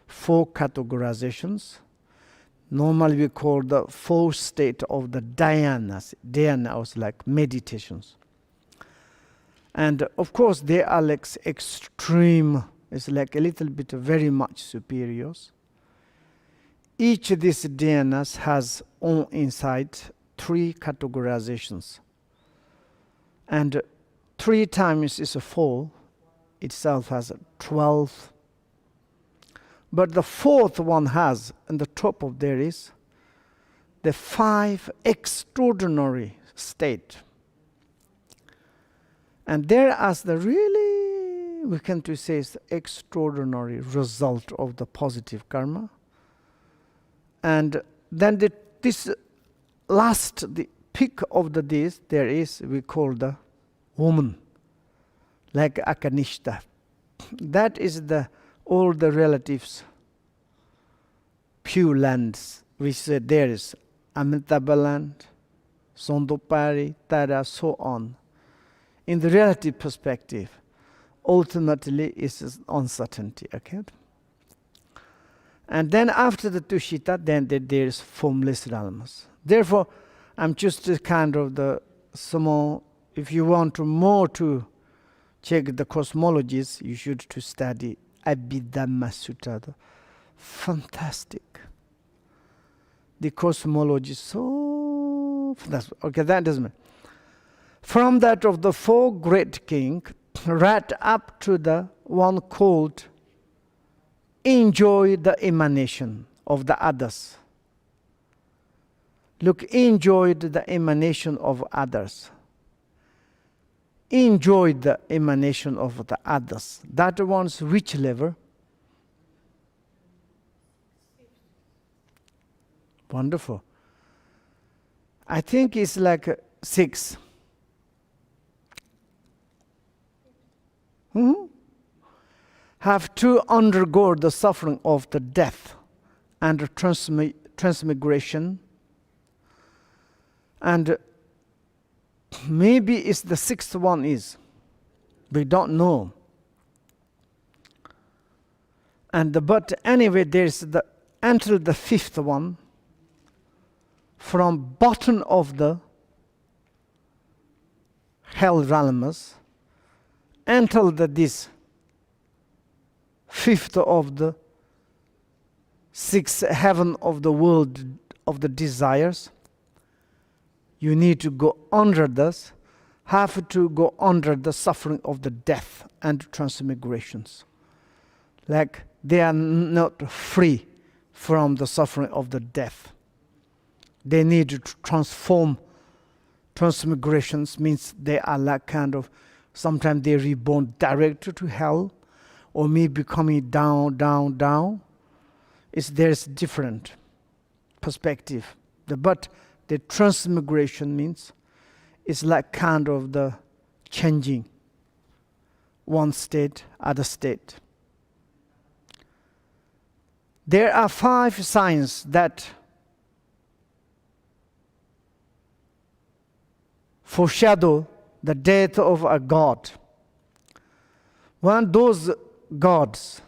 four categorizations. Normally we call the four state of the dhyanas. Dhyanas like meditations. And of course they are like extreme, it's like a little bit very much superiors. Each of these dhyanas has on inside three categorizations. And 3 times is a 4, itself has 12. But the fourth one has, on the top of there is, the 5 extraordinary state. And there as the really, we can to say, is the extraordinary result of the positive karma. And then this last, the peak of this, there is, we call the woman, like Akanishta. That is all the relatives, pure lands. We said there is Amitabha land, Sondopari, Tara, so on. In the relative perspective, ultimately is uncertainty. Okay? And then after the Tushita, then there is formless realms. Therefore, I'm just kind of the small. If you want to more to check the cosmologies, you should to study Abhidhamma Sutta. Fantastic. The cosmology is so fantastic. Okay, that doesn't matter. From that of the 4 great kings, right up to the one called enjoy the emanation of the others. Look, enjoyed the emanation of others. Enjoyed the emanation of the others. That one's which level? Wonderful. I think it's like 6. Have to undergo the suffering of the death and the transmigration. And maybe it's the 6th one is. We don't know. But anyway, there's until the 5th one, from bottom of the hell realms until this fifth of the sixth heaven of the world of the desires. You need to go under this, have to go under the suffering of the death and transmigrations. Like they are not free from the suffering of the death. They need to transform. Transmigrations means they are like kind of, sometimes they reborn directly to hell, or maybe coming down, down, down. There's different perspective. But the transmigration means it's like kind of the changing one state, other state. There are 5 signs that foreshadow the death of a god. One, those gods,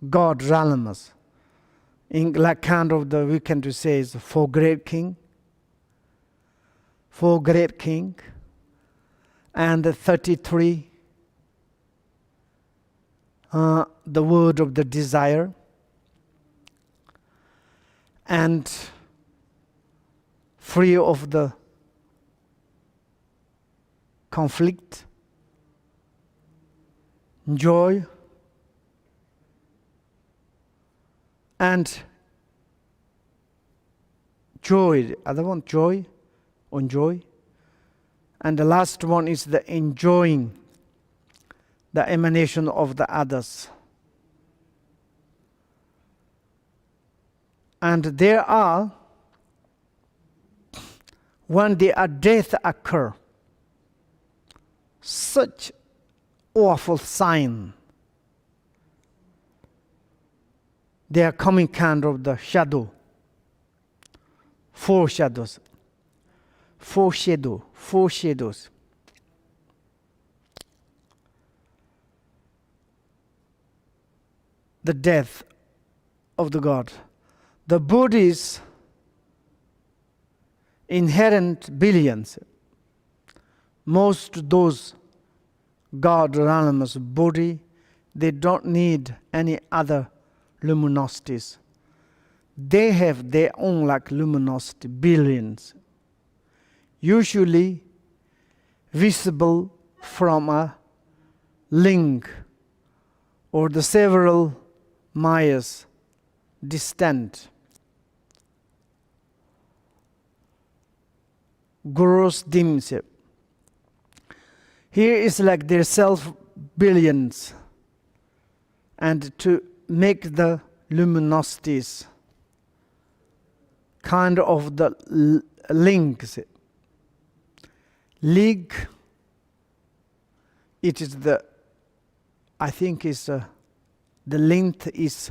God realms, in like kind of the, we can say is 4 great king, and the 33, the word of the desire, and free of the conflict, joy, and joy. Other one, joy, on joy. And the last one is the enjoying the emanation of the others. And there are, when their death occur, such awful sign. They are coming kind of the shadow. 4 shadows. 4 shadows. The death of the God. The Buddhist inherent billions. Most those God realms, Buddhi, they don't need any other luminosities. They have their own like luminosity, billions. Usually visible from a link or the several miles distant. Gross dims. Here is like their self billions, and to make the luminosities kind of the links. Link, it is the, I think is the length is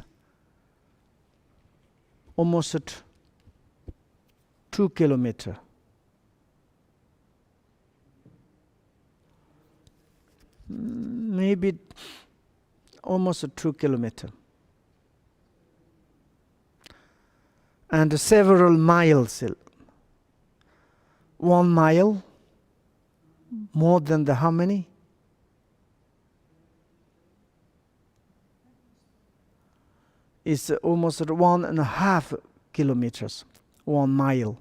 almost at 2 kilometers. Maybe almost 2 kilometers. And several miles. 1 mile, more than the how many? It's almost 1.5 kilometers, 1 mile.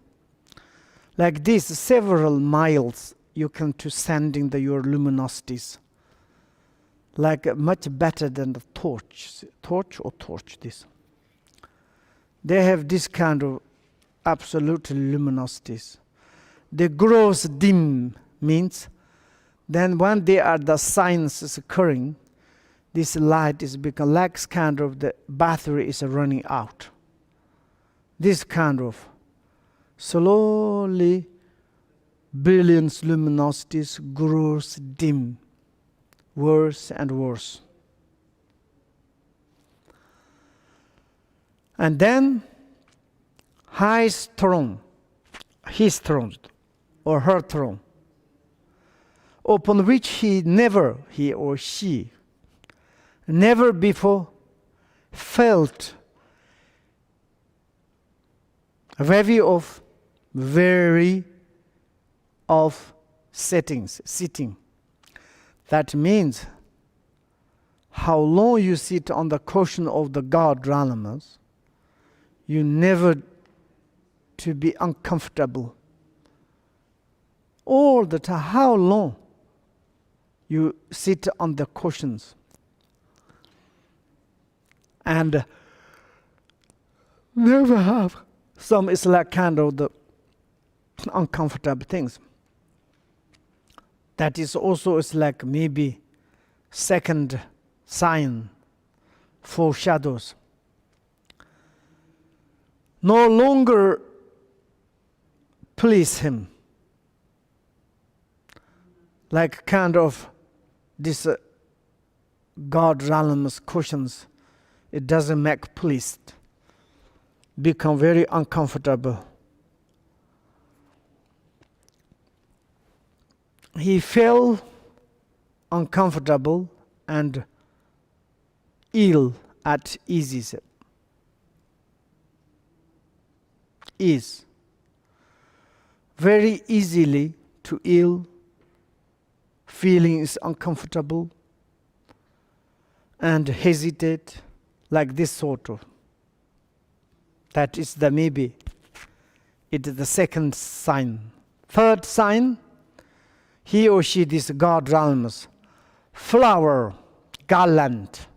Like this, several miles you can to sending your luminosities. Like much better than the torch this. They have this kind of absolute luminosities. The gross dim means then when they are the signs is occurring, this light is become like kind of the battery is running out. This kind of slowly billions luminosities grows dim, worse and worse. And then his throne or her throne, upon which he or she never before felt very of settings, sitting. That means how long you sit on the cushion of the God Ralamas, you never to be uncomfortable. All the time, how long you sit on the cushions and never have some is like kind of the uncomfortable things. That is also is like maybe second sign, foreshadows. No longer please him. Like kind of this God Ralamas cushions, it doesn't make pleased. Become very uncomfortable. He felt uncomfortable and ill at ease. Is very easily to ill, feeling is uncomfortable and hesitate, like this sort of. That is the maybe. It is the second sign. Third sign, he or she, this God realms, flower, garland,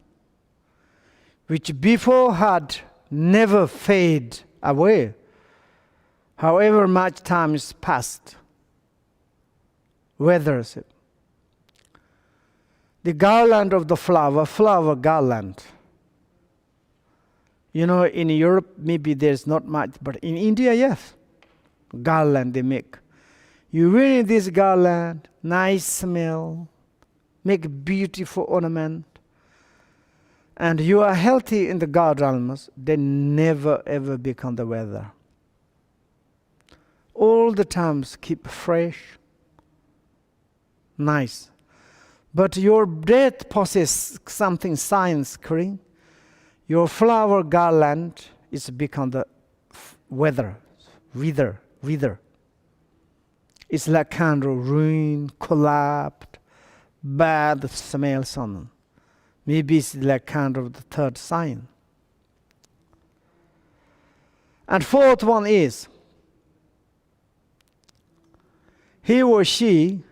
which before had never fade away, however much time is passed, weathers it. The garland of the flower garland. You know, in Europe, maybe there's not much, but in India, yes, garland they make. You wear this garland, nice smell, make beautiful ornament, and you are healthy in the God realms, they never ever become the weather. All the times keep fresh, nice. But your death possesses something science-creating. Your flower garland is become the weather, wither. It's like kind of ruin, collapsed, bad smell, something. Maybe it's like kind of the third sign. And fourth one is, he or she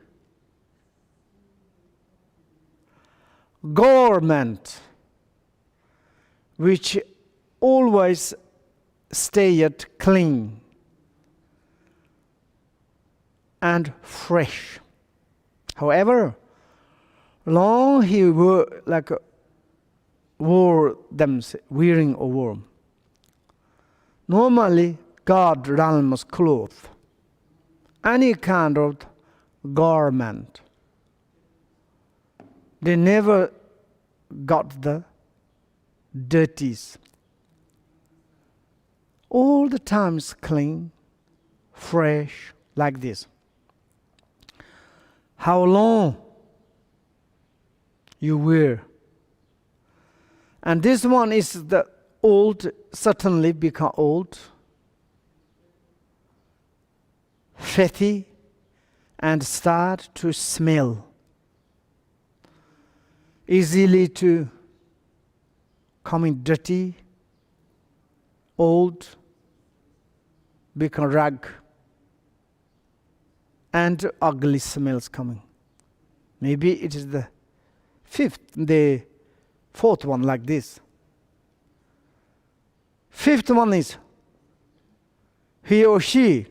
garment which always stay yet clean and fresh. However, long he wore them wearing a worm. Normally, God realms cloth, any kind of garment. They never got the dirties. All the times clean, fresh, like this. How long you wear? And this one is the old, certainly become old, fatty, and start to smell. Easily to coming dirty, old, become rag, and ugly smells coming. Maybe it is the fourth one like this. Fifth one is he or she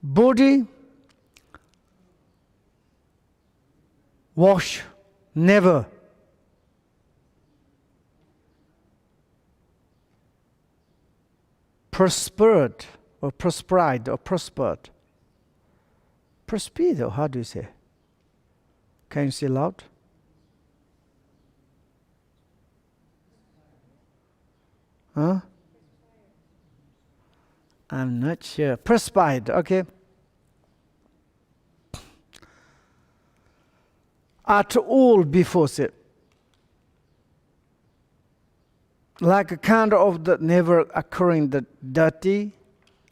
body wash never. Prospered. Perspired, or how do you say? Can you say loud? Huh? I'm not sure. Perspired, okay. At all before say. like a kind of the never occurring the dirty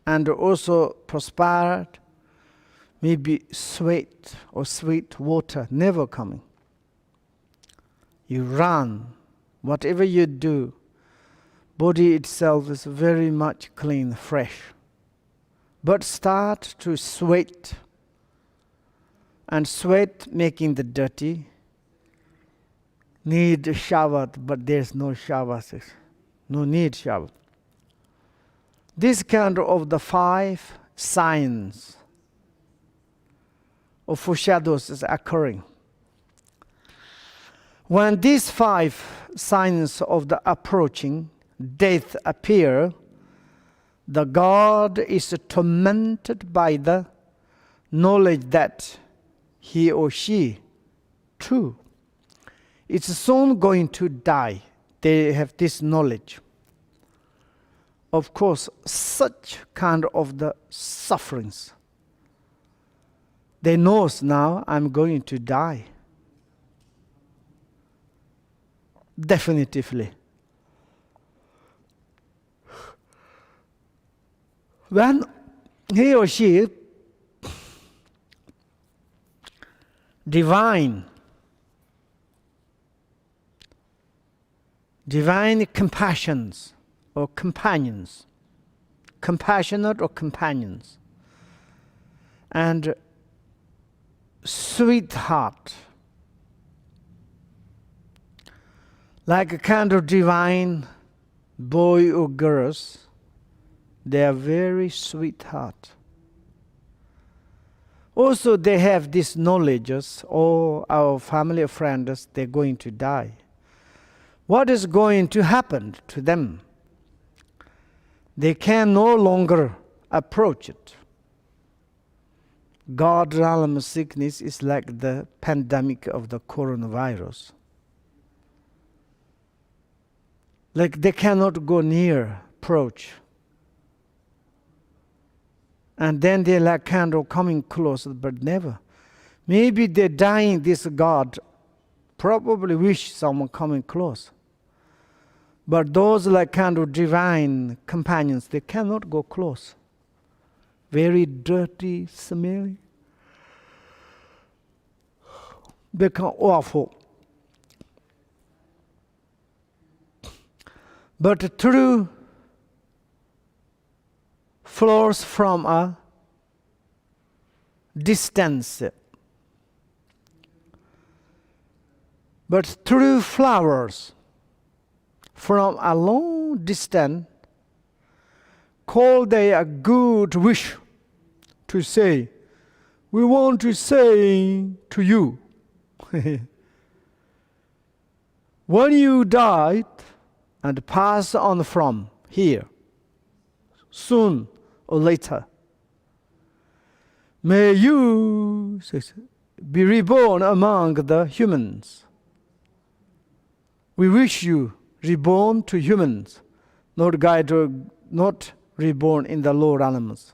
and also prospered, maybe sweat or sweet water never coming. You run, whatever you do, body itself is very much clean, fresh. But start to sweat, and sweat making the dirty, need shower, but there's no shower, no need shower. This kind of the 5 signs of foreshadows is occurring. When these 5 signs of the approaching death appear, the God is tormented by the knowledge that he or she too is soon going to die. They have this knowledge. Of course, such kind of the sufferings. They know now I'm going to die. Definitively. When he or she divine compassions or companions, compassionate or companions, and sweetheart, like a kind of divine boy or girls, they are very sweetheart. Also, they have this knowledge, all our family or friends, they're going to die. What is going to happen to them? They can no longer approach it. God realm sickness is like the pandemic of the coronavirus. Like they cannot go near, approach. And then they're like kind of coming close, but never. Maybe they're dying, this God probably wish someone coming close. But those like kind of divine companions, they cannot go close. Very dirty, smelly. Become awful. But through flows from a distance. But through flowers from a long distance, call they a good wish to say, we want to say to you, when you died and pass on from here, soon or later, may you be reborn among the humans. We wish you reborn to humans, not reborn in the lower animals.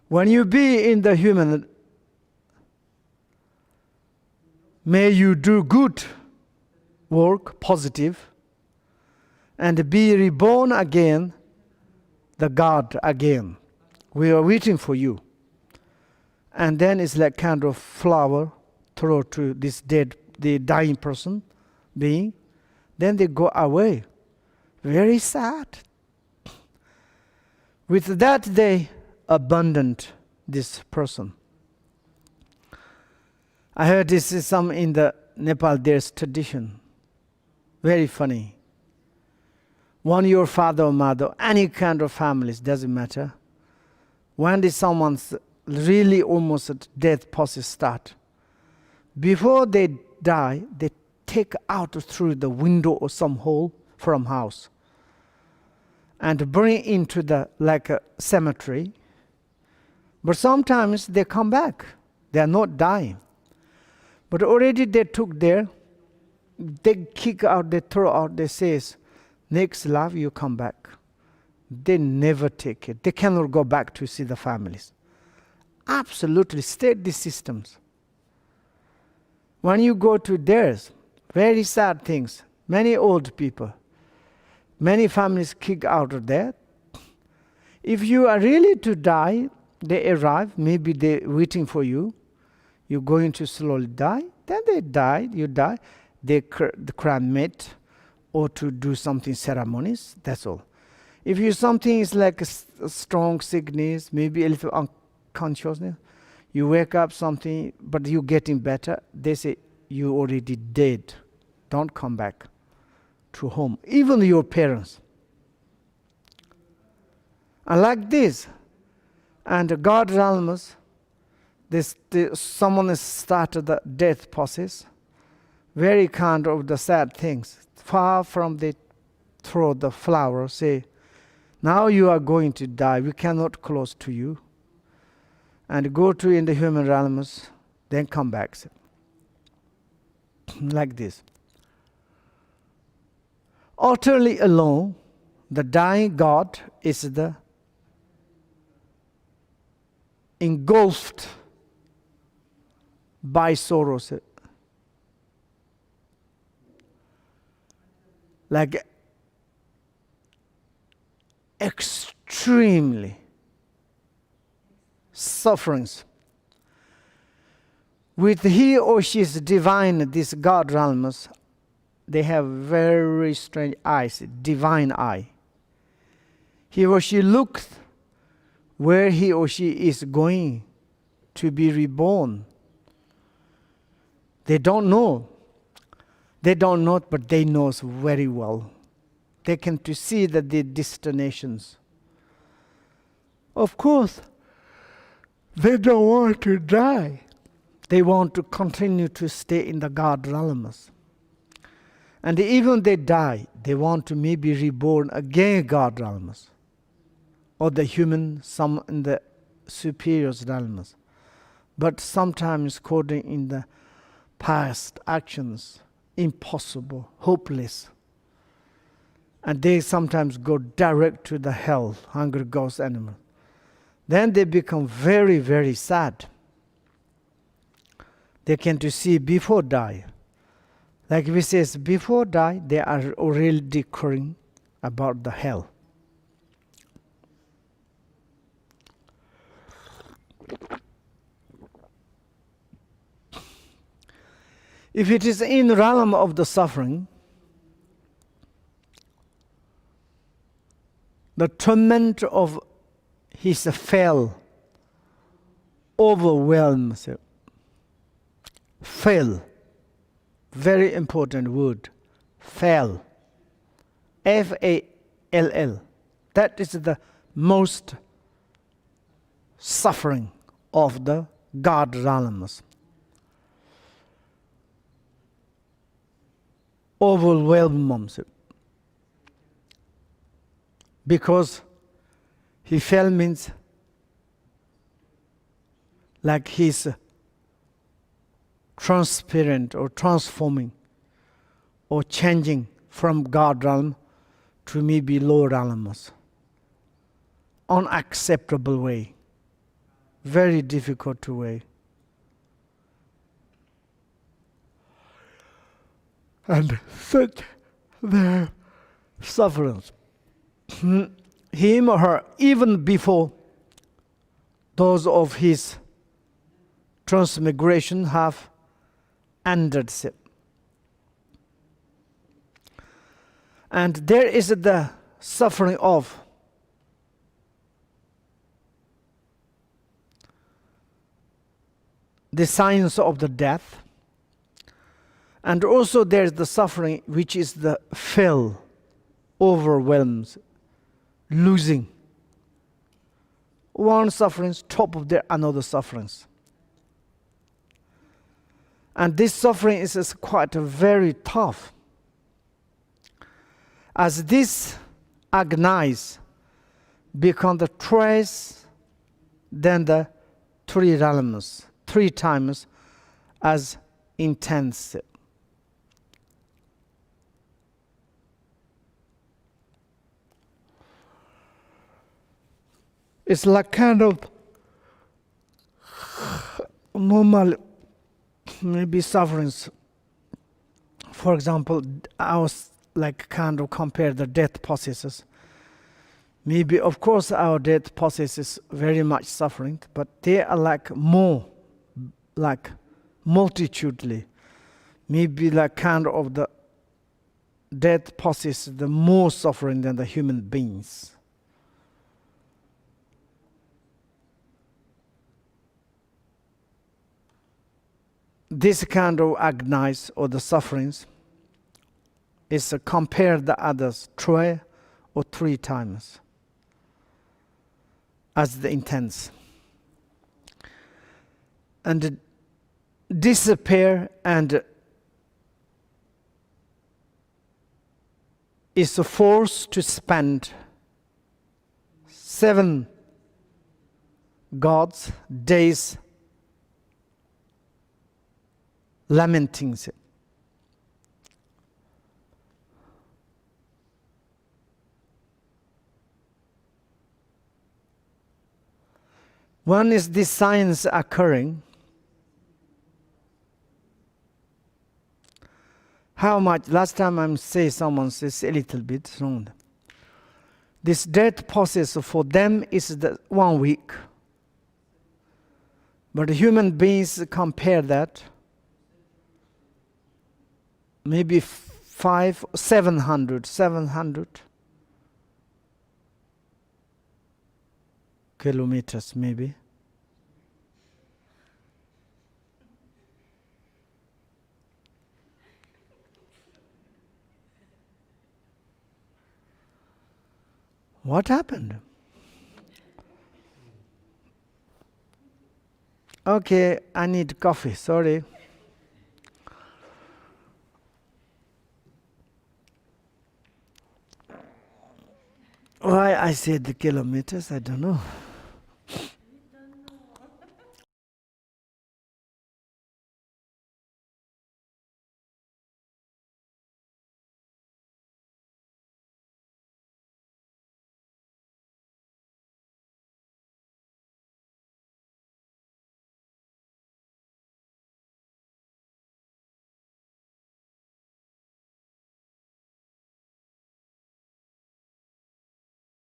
When you be in the human, may you do good work, positive, and be reborn again, the God again. We are waiting for you. And then it's like kind of flower throw to this the dying person being. Then they go away. Very sad. With that they abandoned this person. I heard this is some in the Nepal, there's tradition. Very funny. When your father or mother, any kind of families, doesn't matter. When did someone's really almost at death process start? Before they die, they take out through the window or some hole from house and bring into the like a cemetery. But sometimes they come back. They are not dying. But already they took there, they kick out, they throw out, they says, next life you come back. They never take it. They cannot go back to see the families. Absolutely, state these systems. When you go to theirs, very sad things. Many old people. Many families kick out of there. If you are really to die, they arrive, maybe they're waiting for you. You're going to slowly die. Then they die, you die. They cremate or to do something ceremonies, that's all. If you something is like a strong sickness, maybe a little unconsciousness, you wake up something, but you're getting better, they say, you already dead. Don't come back to home. Even your parents. And like this, and God realms, someone has started the death process, very kind of the sad things. Far from they throw the flower, say, now you are going to die, we cannot close to you. And go to in the human realms, then come back. Like this. Utterly alone, the dying God is the engulfed by sorrows. Like extremely sufferings. With he or she's divine, this God realms, they have very strange eyes, divine eye. He or she looks where he or she is going to be reborn. They don't know. They don't know, but they know very well. They can to see that the destinations. Of course, they don't want to die. They want to continue to stay in the God realms. And even they die, they want to maybe reborn again God realms. Or the human, some in the superior realms. But sometimes according in the past actions, impossible, hopeless. And they sometimes go direct to the hell, hungry ghost animal. Then they become very, very sad. They can to see before die. Like we says, before die, they are already crying about the hell. If it is in the realm of the suffering, the torment of his fell overwhelms him. Fell. Very important word. Fell. F-A-L-L. That is the most suffering of the God realms. Overwhelms him. Because he fell means like he's transparent or transforming or changing from God realm to maybe lower realms. Unacceptable way. Very difficult to way. And such their sufferings. Him or her, even before those of his transmigration have ended. And there is the suffering of the signs of the death. And also there is the suffering which is the fell, overwhelms, losing. One suffering top of another sufferings. And this suffering is quite very tough. As this agonize become the trace, then the three realms, 3 times as intense. It's like kind of normal maybe sufferings for example, I was like kind of compare the death processes. Maybe, of course, our death possesses very much suffering, but they are like more, like multitudely. Maybe like kind of the death possesses the more suffering than the human beings. This kind of agonize or the sufferings is compared the others 2 or 3 times as the intense. And disappear and is forced to spend 7 God's days lamenting it. One is this signs occurring. How much? Last time I say someone says a little bit wrong. This death process for them is the 1 week. But human beings compare that. Maybe 700 kilometers maybe. What happened? Okay, I need coffee, sorry. Why I said the kilometers, I don't know.